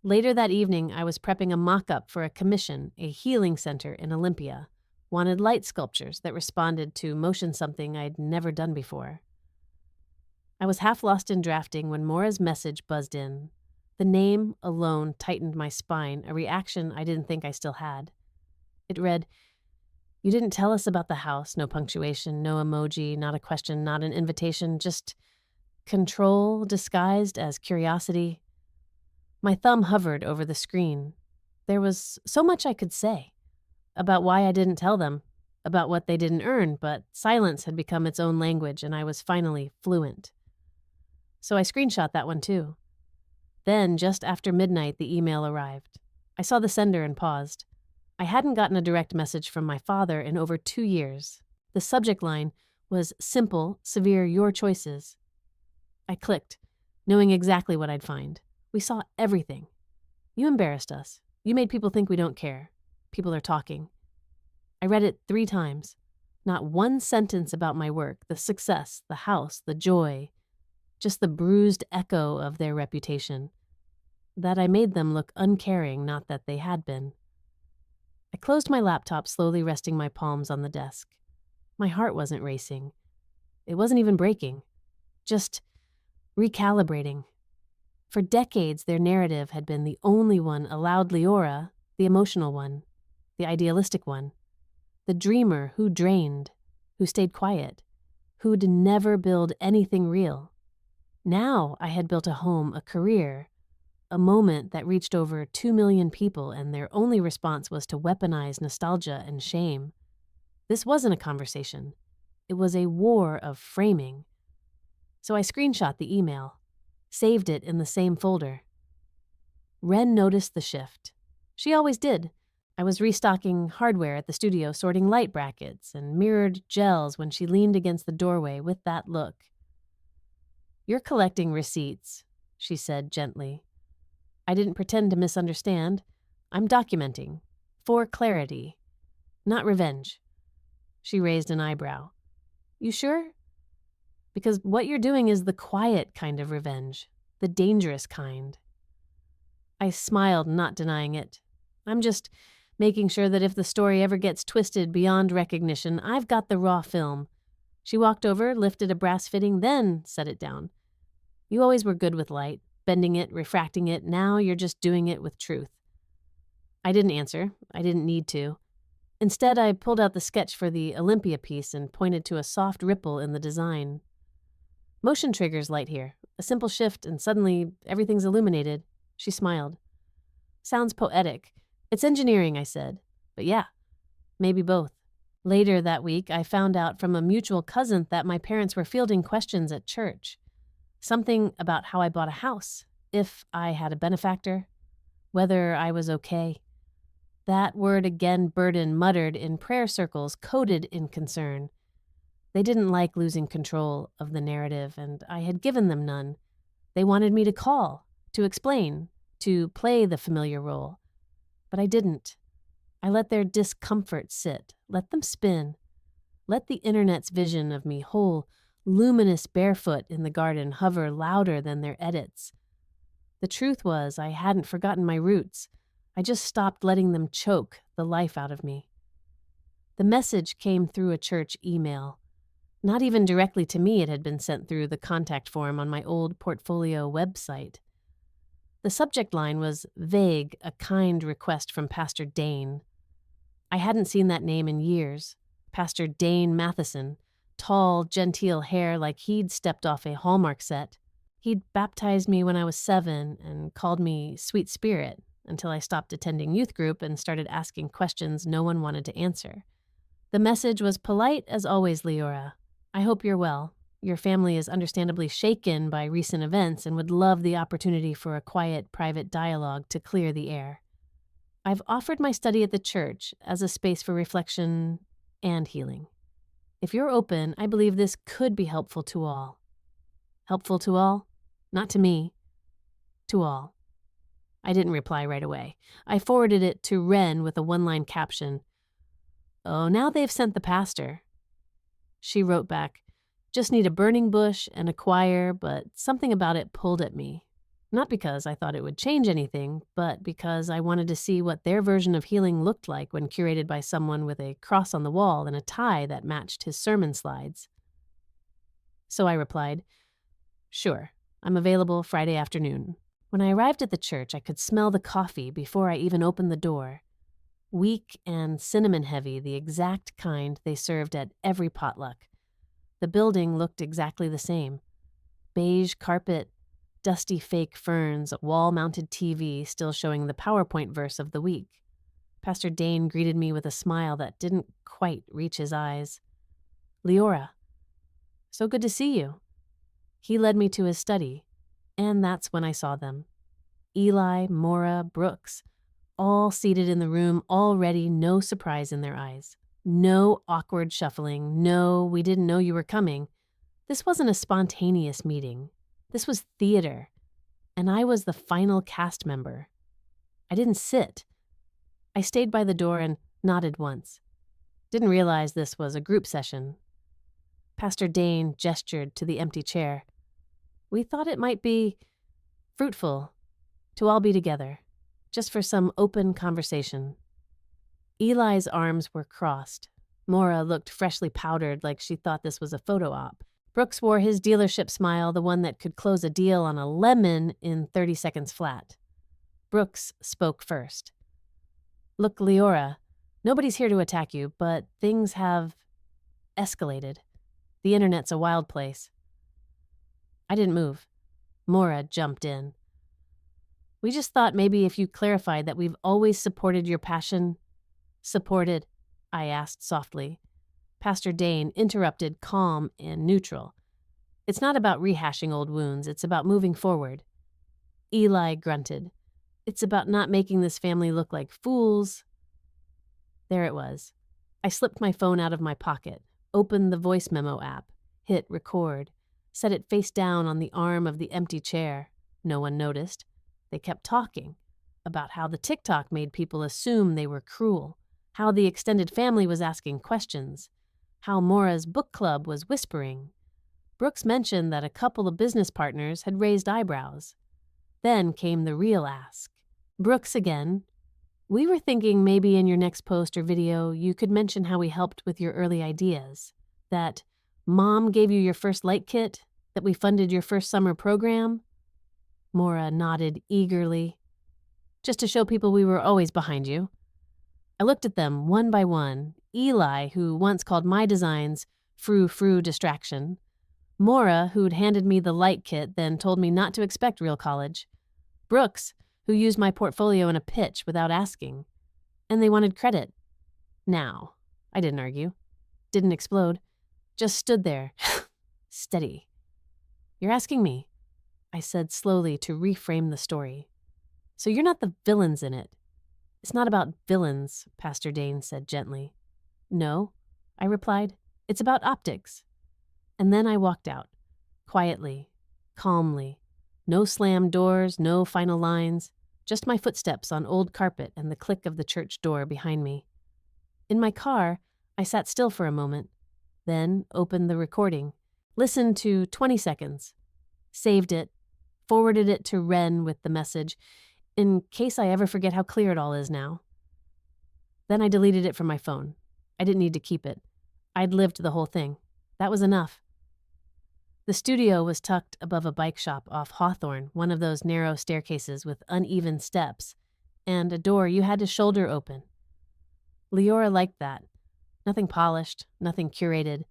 Later that evening, I was prepping a mock-up for a commission, a healing center in Olympia. Wanted light sculptures that responded to motion, something I'd never done before. I was half lost in drafting when Maura's message buzzed in. The name alone tightened my spine, a reaction I didn't think I still had. It read, "You didn't tell us about the house," no punctuation, no emoji, not a question, not an invitation, just control disguised as curiosity. My thumb hovered over the screen. There was so much I could say. About why I didn't tell them, about what they didn't earn, but silence had become its own language and I was finally fluent. So I screenshot that one too. Then, just after midnight, the email arrived. I saw the sender and paused. I hadn't gotten a direct message from my father in over 2 years. The subject line was simple, severe, your choices. I clicked, knowing exactly what I'd find. We saw everything. You embarrassed us. You made people think we don't care. People are talking. I read it 3 times. Not one sentence about my work, the success, the house, the joy. Just the bruised echo of their reputation. That I made them look uncaring, not that they had been. I closed my laptop, slowly resting my palms on the desk. My heart wasn't racing. It wasn't even breaking. Just recalibrating. For decades, their narrative had been the only one allowed Liora, the emotional one, the idealistic one, the dreamer who drained, who stayed quiet, who'd never build anything real. Now I had built a home, a career, a moment that reached over 2 million people, and their only response was to weaponize nostalgia and shame. This wasn't a conversation. It was a war of framing. So I screenshot the email, saved it in the same folder. Wren noticed the shift. She always did. I was restocking hardware at the studio, sorting light brackets and mirrored gels when she leaned against the doorway with that look. "You're collecting receipts," she said gently. I didn't pretend to misunderstand. I'm documenting. For clarity. Not revenge. She raised an eyebrow. "You sure? Because what you're doing is the quiet kind of revenge. The dangerous kind." I smiled, not denying it. I'm just making sure that if the story ever gets twisted beyond recognition, I've got the raw film. She walked over, lifted a brass fitting, then set it down. "You always were good with light, bending it, refracting it. Now you're just doing it with truth." I didn't answer. I didn't need to. Instead, I pulled out the sketch for the Olympia piece and pointed to a soft ripple in the design. "Motion triggers light here. A simple shift and suddenly everything's illuminated." She smiled. "Sounds poetic. It's engineering," I said. "But yeah, maybe both." Later that week, I found out from a mutual cousin that my parents were fielding questions at church. Something about how I bought a house, if I had a benefactor, whether I was okay. That word again, burden, muttered in prayer circles, coded in concern. They didn't like losing control of the narrative, and I had given them none. They wanted me to call, to explain, to play the familiar role. But I didn't. I let their discomfort sit, let them spin. Let the internet's vision of me whole, luminous barefoot in the garden hover louder than their edits. The truth was, I hadn't forgotten my roots. I just stopped letting them choke the life out of me. The message came through a church email. Not even directly to me, it had been sent through the contact form on my old portfolio website. The subject line was vague, a kind request from Pastor Dane. I hadn't seen that name in years. Pastor Dane Matheson, tall, genteel hair like he'd stepped off a Hallmark set. He'd baptized me when I was 7 and called me Sweet Spirit until I stopped attending youth group and started asking questions no one wanted to answer. The message was polite as always, Liora. I hope you're well. Your family is understandably shaken by recent events and would love the opportunity for a quiet, private dialogue to clear the air. I've offered my study at the church as a space for reflection and healing. If you're open, I believe this could be helpful to all. Helpful to all? Not to me. To all. I didn't reply right away. I forwarded it to Wren with a one-line caption. Oh, now they've sent the pastor. She wrote back, just need a burning bush and a choir, but something about it pulled at me. Not because I thought it would change anything, but because I wanted to see what their version of healing looked like when curated by someone with a cross on the wall and a tie that matched his sermon slides. So I replied, sure, I'm available Friday afternoon. When I arrived at the church, I could smell the coffee before I even opened the door. Weak and cinnamon-heavy, the exact kind they served at every potluck. The building looked exactly the same. Beige carpet, dusty fake ferns, a wall-mounted TV still showing the PowerPoint verse of the week. Pastor Dane greeted me with a smile that didn't quite reach his eyes. Liora, so good to see you. He led me to his study, and that's when I saw them. Eli, Maura, Brooks, all seated in the room, already no surprise in their eyes. No awkward shuffling, no, we didn't know you were coming. This wasn't a spontaneous meeting. This was theater, and I was the final cast member. I didn't sit. I stayed by the door and nodded once. Didn't realize this was a group session. Pastor Dane gestured to the empty chair. We thought it might be fruitful to all be together, just for some open conversation. Eli's arms were crossed. Maura looked freshly powdered like she thought this was a photo op. Brooks wore his dealership smile, the one that could close a deal on a lemon in 30 seconds flat. Brooks spoke first. Look, Liora, nobody's here to attack you, but things have escalated. The internet's a wild place. I didn't move. Maura jumped in. We just thought maybe if you clarified that we've always supported your passion. Supported? I asked softly. Pastor Dane interrupted, calm and neutral. It's not about rehashing old wounds, it's about moving forward. Eli grunted. It's about not making this family look like fools. There it was. I slipped my phone out of my pocket, opened the voice memo app, hit record, set it face down on the arm of the empty chair. No one noticed. They kept talking about how the TikTok made people assume they were cruel, how the extended family was asking questions, how Maura's book club was whispering. Brooks mentioned that a couple of business partners had raised eyebrows. Then came the real ask. Brooks again. We were thinking maybe in your next post or video you could mention how we helped with your early ideas, that Mom gave you your first light kit, that we funded your first summer program. Maura nodded eagerly. Just to show people we were always behind you. I looked at them one by one. Eli, who once called my designs frou-frou distraction. Maura, who'd handed me the light kit, then told me not to expect real college. Brooks, who used my portfolio in a pitch without asking. And they wanted credit. Now, I didn't argue. Didn't explode. Just stood there. Steady. You're asking me, I said slowly to reframe the story. So you're not the villains in it. It's not about villains, Pastor Dane said gently. No, I replied. It's about optics. And then I walked out, quietly, calmly. No slammed doors, no final lines, just my footsteps on old carpet and the click of the church door behind me. In my car, I sat still for a moment, then opened the recording, listened to 20 seconds, saved it, forwarded it to Wren with the message, in case I ever forget how clear it all is now. Then I deleted it from my phone. I didn't need to keep it. I'd lived the whole thing. That was enough. The studio was tucked above a bike shop off Hawthorne, one of those narrow staircases with uneven steps, and a door you had to shoulder open. Liora liked that. Nothing polished, nothing curated,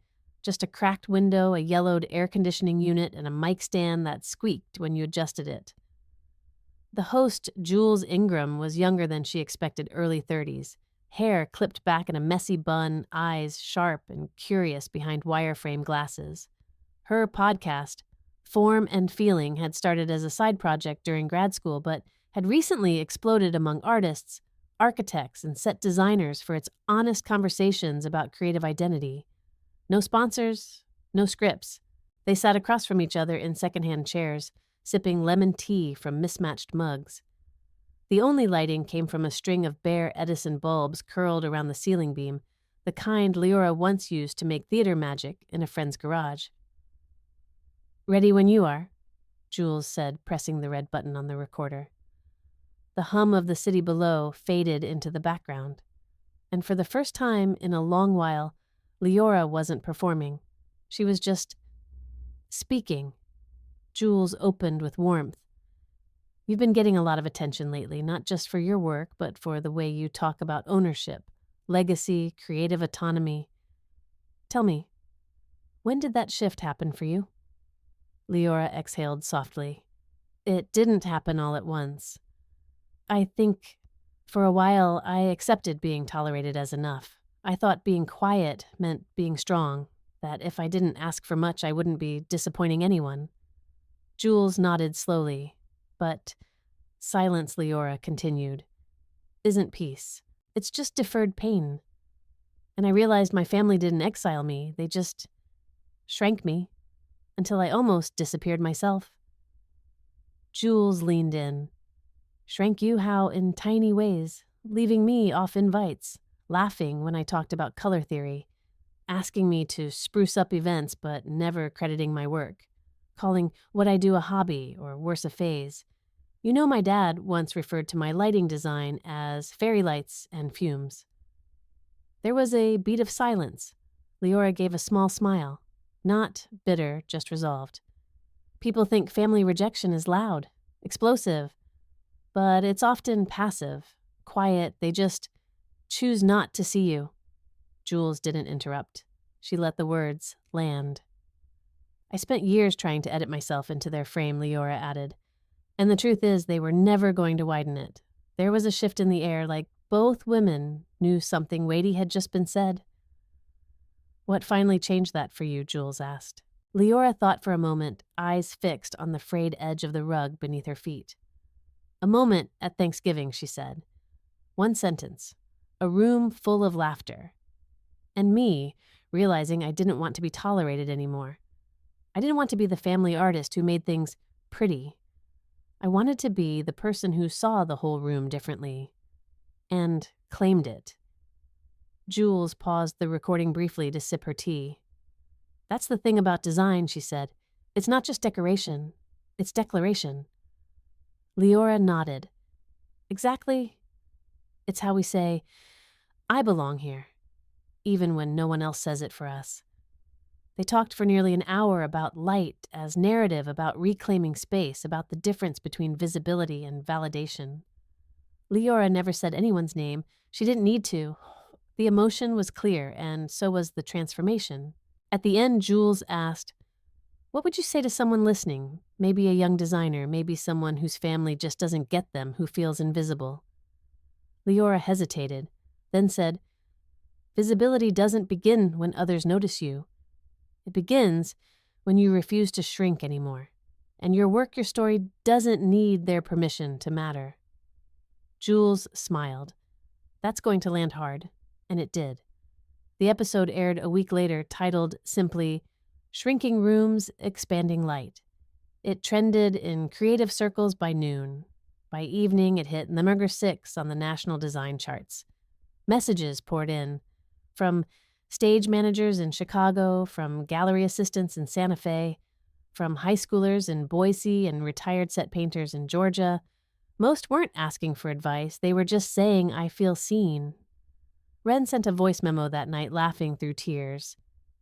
Just a cracked window, a yellowed air conditioning unit, and a mic stand that squeaked when you adjusted it. The host, Jules Ingram, was younger than she expected, early 30s. Hair clipped back in a messy bun, eyes sharp and curious behind wireframe glasses. Her podcast, Form and Feeling, had started as a side project during grad school, but had recently exploded among artists, architects, and set designers for its honest conversations about creative identity. No sponsors, no scripts. They sat across from each other in secondhand chairs, sipping lemon tea from mismatched mugs. The only lighting came from a string of bare Edison bulbs curled around the ceiling beam, the kind Liora once used to make theater magic in a friend's garage. "Ready when you are," Jules said, pressing the red button on the recorder. The hum of the city below faded into the background, and for the first time in a long while, Liora wasn't performing. She was just speaking. Jules opened with warmth. "You've been getting a lot of attention lately, not just for your work, but for the way you talk about ownership, legacy, creative autonomy. Tell me, when did that shift happen for you?" Liora exhaled softly. "It didn't happen all at once. I think, for a while, I accepted being tolerated as enough. I thought being quiet meant being strong, that if I didn't ask for much, I wouldn't be disappointing anyone." Jules nodded slowly, but silence, Liora continued, "Isn't peace. It's just deferred pain. And I realized my family didn't exile me, they just shrank me, until I almost disappeared myself." Jules leaned in. "Shrank you how? In tiny ways, leaving me off invites, laughing when I talked about color theory, asking me to spruce up events but never crediting my work, calling what I do a hobby or worse a phase. You know, my dad once referred to my lighting design as fairy lights and fumes." There was a beat of silence. Liora gave a small smile. Not bitter, just resolved. "People think family rejection is loud, explosive, but it's often passive, quiet. They just choose not to see you." Jules didn't interrupt. She let the words land. "I spent years trying to edit myself into their frame," Liora added. "And the truth is, they were never going to widen it. There was a shift in the air, like both women knew something weighty had just been said." "What finally changed that for you?" Jules asked. Liora thought for a moment, eyes fixed on the frayed edge of the rug beneath her feet. "A moment at Thanksgiving," she said. "One sentence. A room full of laughter. And me, realizing I didn't want to be tolerated anymore. I didn't want to be the family artist who made things pretty. I wanted to be the person who saw the whole room differently and claimed it." Jules paused the recording briefly to sip her tea. "That's the thing about design," she said. "It's not just decoration, it's declaration." Liora nodded. "Exactly. It's how we say, 'I belong here,' even when no one else says it for us." They talked for nearly an hour about light as narrative, about reclaiming space, about the difference between visibility and validation. Liora never said anyone's name. She didn't need to. The emotion was clear, and so was the transformation. At the end, Jules asked, "What would you say to someone listening? Maybe a young designer, maybe someone whose family just doesn't get them, who feels invisible." Liora hesitated, then said, "Visibility doesn't begin when others notice you. It begins when you refuse to shrink anymore, and your work, your story, doesn't need their permission to matter." Jules smiled. That's going to land hard, and it did. The episode aired a week later, titled simply, "Shrinking Rooms, Expanding Light." It trended in creative circles by noon. By evening, it hit number 6 on the national design charts. Messages poured in, from stage managers in Chicago, from gallery assistants in Santa Fe, from high schoolers in Boise and retired set painters in Georgia. Most weren't asking for advice, they were just saying, "I feel seen." Ren sent a voice memo that night, laughing through tears.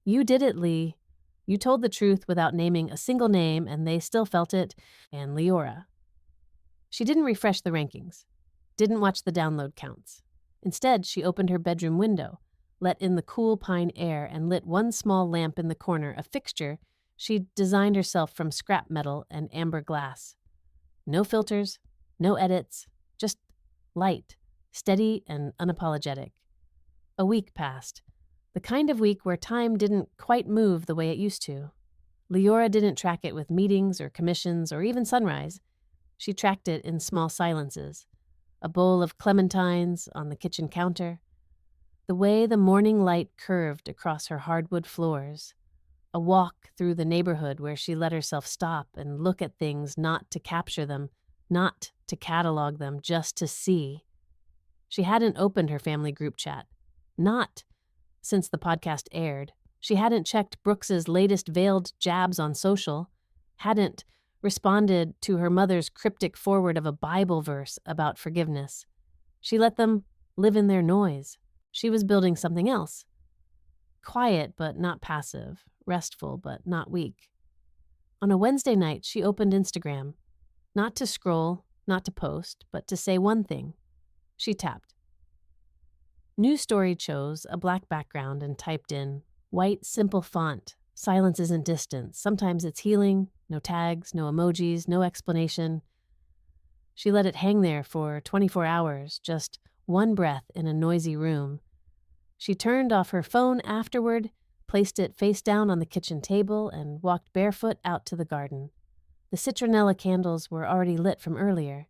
"You did it, Lee. You told the truth without naming a single name, and they still felt it, and Liora." She didn't refresh the rankings, didn't watch the download counts. Instead, she opened her bedroom window, let in the cool pine air, and lit one small lamp in the corner, a fixture she'd designed herself from scrap metal and amber glass. No filters, no edits, just light, steady and unapologetic. A week passed, the kind of week where time didn't quite move the way it used to. Liora didn't track it with meetings or commissions or even sunrise. She tracked it in small silences. A bowl of clementines on the kitchen counter, the way the morning light curved across her hardwood floors, a walk through the neighborhood where she let herself stop and look at things not to capture them, not to catalog them, just to see. She hadn't opened her family group chat. Not since the podcast aired. She hadn't checked Brooks's latest veiled jabs on social, hadn't responded to her mother's cryptic forward of a Bible verse about forgiveness. She let them live in their noise. She was building something else. Quiet but not passive, restful but not weak. On a Wednesday night, she opened Instagram, not to scroll, not to post, but to say one thing. She tapped. New story chose a black background and typed in, white, simple font. Silence isn't distance. Sometimes it's healing. No tags, no emojis, no explanation. She let it hang there for 24 hours, just one breath in a noisy room. She turned off her phone afterward, placed it face down on the kitchen table, and walked barefoot out to the garden. The citronella candles were already lit from earlier.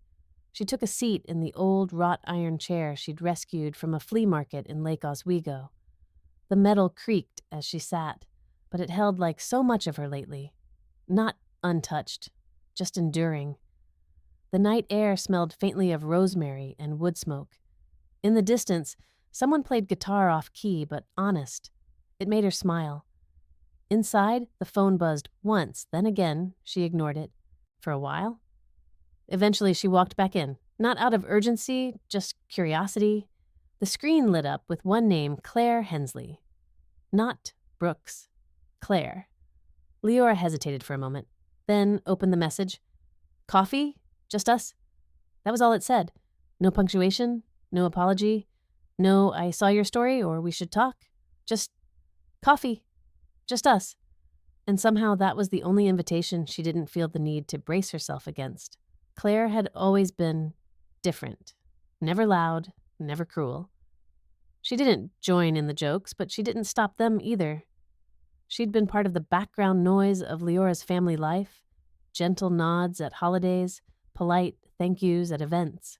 She took a seat in the old wrought iron chair she'd rescued from a flea market in Lake Oswego. The metal creaked as she sat, but it held like so much of her lately. Not untouched, just enduring. The night air smelled faintly of rosemary and wood smoke. In the distance, someone played guitar off-key but honest. It made her smile. Inside, the phone buzzed once, then again. She ignored it. For a while. Eventually, she walked back in. Not out of urgency, just curiosity. The screen lit up with one name, Claire Hensley. Not Brooks. Claire. Liora hesitated for a moment, then opened the message. Coffee? Just us? That was all it said. No punctuation, no apology, no I saw your story or we should talk. Just coffee. Just us. And somehow that was the only invitation she didn't feel the need to brace herself against. Claire had always been different. Never loud, never cruel. She didn't join in the jokes, but she didn't stop them either. She'd been part of the background noise of Leora's family life, gentle nods at holidays, polite thank yous at events.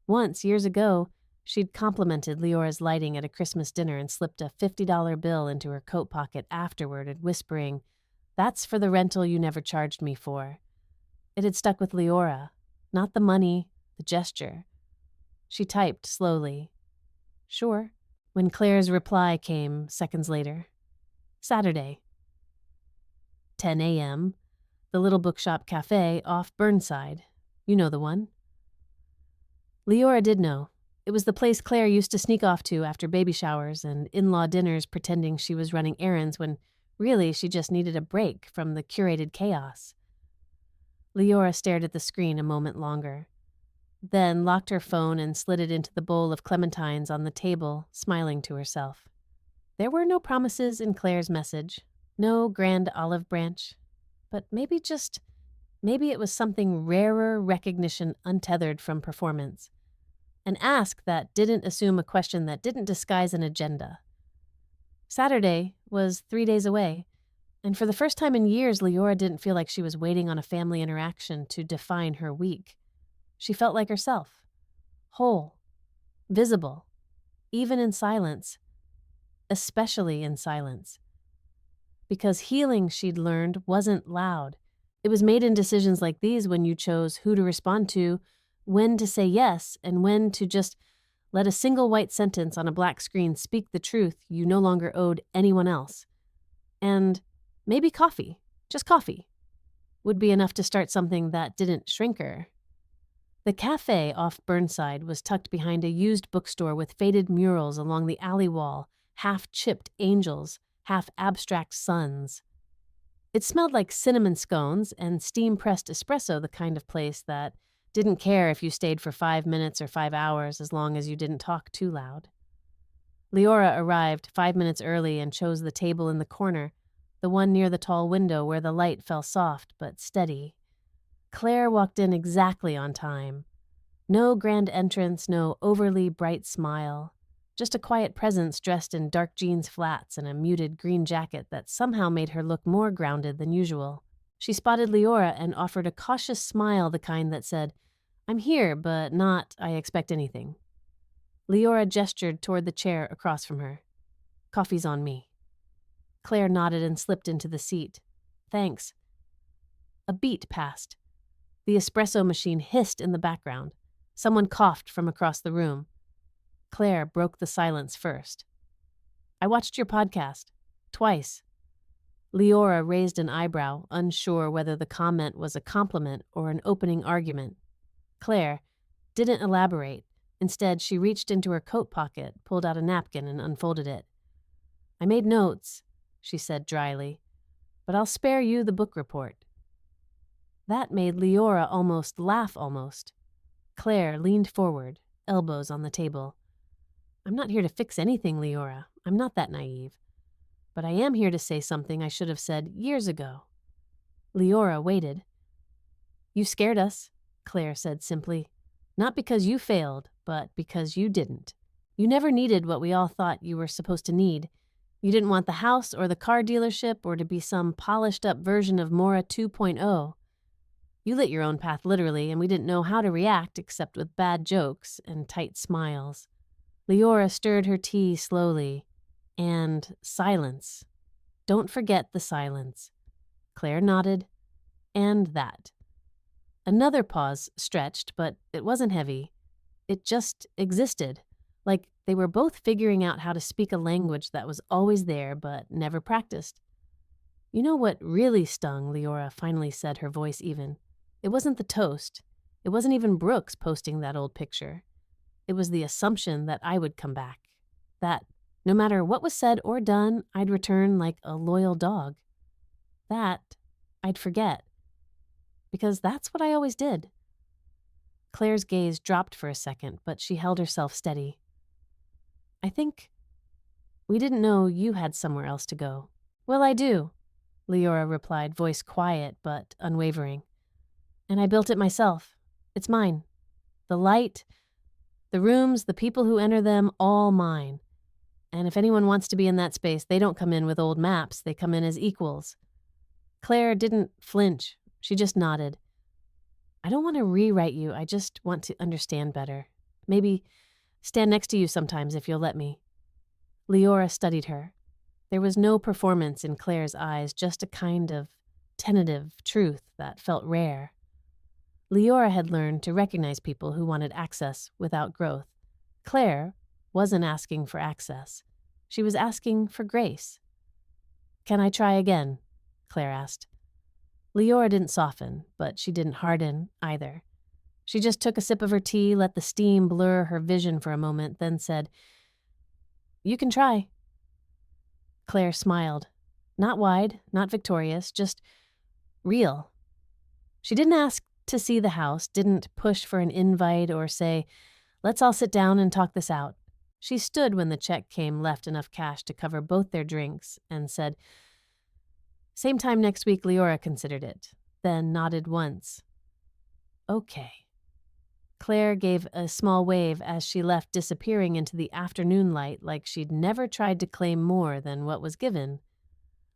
Once, years ago, she'd complimented Leora's lighting at a Christmas dinner and slipped a $50 bill into her coat pocket afterward and whispering, "That's for the rental you never charged me for." It had stuck with Liora, not the money, the gesture. She typed slowly. Sure, when Claire's reply came seconds later. Saturday. 10 a.m., the Little Bookshop Cafe off Burnside. You know the one. Liora did know. It was the place Claire used to sneak off to after baby showers and in-law dinners pretending she was running errands when really she just needed a break from the curated chaos. Liora stared at the screen a moment longer, then locked her phone and slid it into the bowl of clementines on the table, smiling to herself. There were no promises in Claire's message, no grand olive branch, but maybe it was something rarer recognition untethered from performance. An ask that didn't assume a question that didn't disguise an agenda. Saturday was 3 days away, and for the first time in years, Liora didn't feel like she was waiting on a family interaction to define her week. She felt like herself, whole, visible, even in silence, especially in silence. Because healing, she'd learned, wasn't loud. It was made in decisions like these when you chose who to respond to, when to say yes, and when to just let a single white sentence on a black screen speak the truth you no longer owed anyone else. And maybe coffee, just coffee, would be enough to start something that didn't shrink her. The cafe off Burnside was tucked behind a used bookstore with faded murals along the alley wall, half-chipped angels, half-abstract suns. It smelled like cinnamon scones and steam-pressed espresso, the kind of place that didn't care if you stayed for 5 minutes or 5 hours as long as you didn't talk too loud. Liora arrived 5 minutes early and chose the table in the corner, the one near the tall window where the light fell soft but steady. Claire walked in exactly on time. No grand entrance, no overly bright smile. Just a quiet presence dressed in dark jeans flats and a muted green jacket that somehow made her look more grounded than usual. She spotted Liora and offered a cautious smile, the kind that said, "I'm here, but not, I expect anything." Liora gestured toward the chair across from her. "Coffee's on me." Claire nodded and slipped into the seat. "Thanks." A beat passed. The espresso machine hissed in the background. Someone coughed from across the room. Claire broke the silence first. "I watched your podcast. Twice." Liora raised an eyebrow, unsure whether the comment was a compliment or an opening argument. Claire didn't elaborate. Instead, she reached into her coat pocket, pulled out a napkin, and unfolded it. "I made notes," she said dryly, "but I'll spare you the book report." That made Liora almost laugh. Claire leaned forward, elbows on the table. "I'm not here to fix anything, Liora. I'm not that naive. But I am here to say something I should have said years ago." Liora waited. "You scared us," Claire said simply. "Not because you failed, but because you didn't. You never needed what we all thought you were supposed to need. You didn't want the house or the car dealership or to be some polished-up version of Mora 2.0. You lit your own path literally, and we didn't know how to react except with bad jokes and tight smiles." Liora stirred her tea slowly. "And silence. Don't forget the silence." Claire nodded. "And that." Another pause stretched, but it wasn't heavy. It just existed, like they were both figuring out how to speak a language that was always there but never practiced. "You know what really stung," Liora finally said, her voice even. "It wasn't the toast. It wasn't even Brooks posting that old picture. It was the assumption that I would come back. That, no matter what was said or done, I'd return like a loyal dog. That I'd forget. Because that's what I always did." Claire's gaze dropped for a second, but she held herself steady. "I think we didn't know you had somewhere else to go." "Well, I do," Liora replied, voice quiet but unwavering. "And I built it myself. It's mine. The light, the rooms, the people who enter them, all mine. And if anyone wants to be in that space, they don't come in with old maps. They come in as equals." Claire didn't flinch. She just nodded. "I don't want to rewrite you. I just want to understand better. Maybe stand next to you sometimes if you'll let me." Liora studied her. There was no performance in Claire's eyes, just a kind of tentative truth that felt rare. Liora had learned to recognize people who wanted access without growth. Claire wasn't asking for access. She was asking for grace. "Can I try again?" Claire asked. Liora didn't soften, but she didn't harden either. She just took a sip of her tea, let the steam blur her vision for a moment, then said, "You can try." Claire smiled. Not wide, not victorious, just real. She didn't ask to see the house, didn't push for an invite or say, "Let's all sit down and talk this out." She stood when the check came, left enough cash to cover both their drinks, and said, "Same time next week." Liora considered it, then nodded once. "Okay." Claire gave a small wave as she left, disappearing into the afternoon light like she'd never tried to claim more than what was given.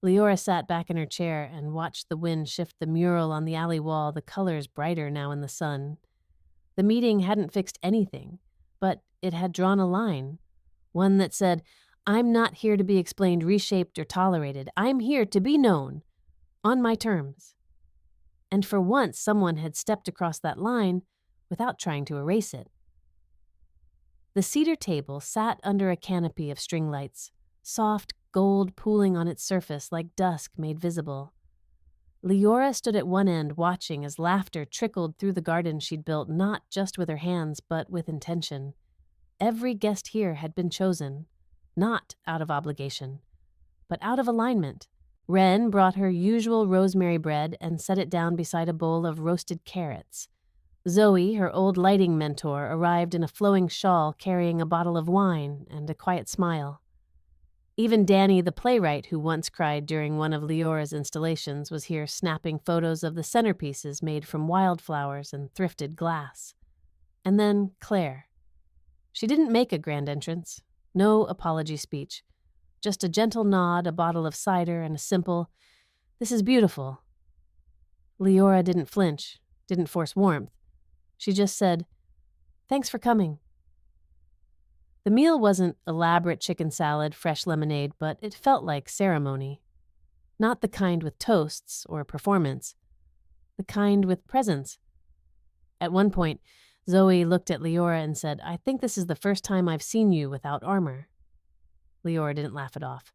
Liora sat back in her chair and watched the wind shift the mural on the alley wall, the colors brighter now in the sun. The meeting hadn't fixed anything, but it had drawn a line, one that said, "I'm not here to be explained, reshaped, or tolerated. I'm here to be known, on my terms." And for once, someone had stepped across that line without trying to erase it. The cedar table sat under a canopy of string lights, soft gold pooling on its surface like dusk made visible. Liora stood at one end watching as laughter trickled through the garden she'd built, not just with her hands, but with intention. Every guest here had been chosen, not out of obligation, but out of alignment. Wren brought her usual rosemary bread and set it down beside a bowl of roasted carrots. Zoe, her old lighting mentor, arrived in a flowing shawl carrying a bottle of wine and a quiet smile. Even Danny, the playwright who once cried during one of Leora's installations, was here snapping photos of the centerpieces made from wildflowers and thrifted glass. And then Claire. She didn't make a grand entrance. No apology speech. Just a gentle nod, a bottle of cider, and a simple, "This is beautiful." Liora didn't flinch, didn't force warmth. She just said, "Thanks for coming." The meal wasn't elaborate chicken salad, fresh lemonade, but it felt like ceremony. Not the kind with toasts or performance. The kind with presence. At one point, Zoe looked at Liora and said, "I think this is the first time I've seen you without armor." Liora didn't laugh it off.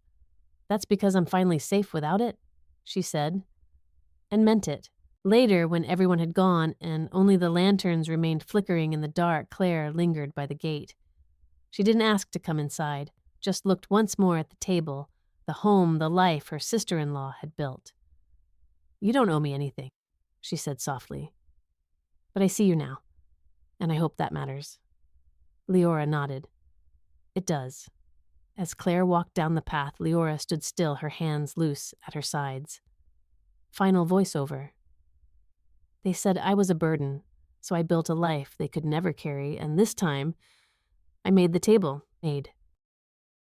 "That's because I'm finally safe without it," she said, and meant it. Later, when everyone had gone and only the lanterns remained flickering in the dark, Claire lingered by the gate. She didn't ask to come inside, just looked once more at the table, the home, the life her sister-in-law had built. "You don't owe me anything," she said softly. "But I see you now, and I hope that matters." Liora nodded. "It does." As Claire walked down the path, Liora stood still, her hands loose at her sides. Final voiceover. "They said I was a burden, so I built a life they could never carry, and this time I made the table, made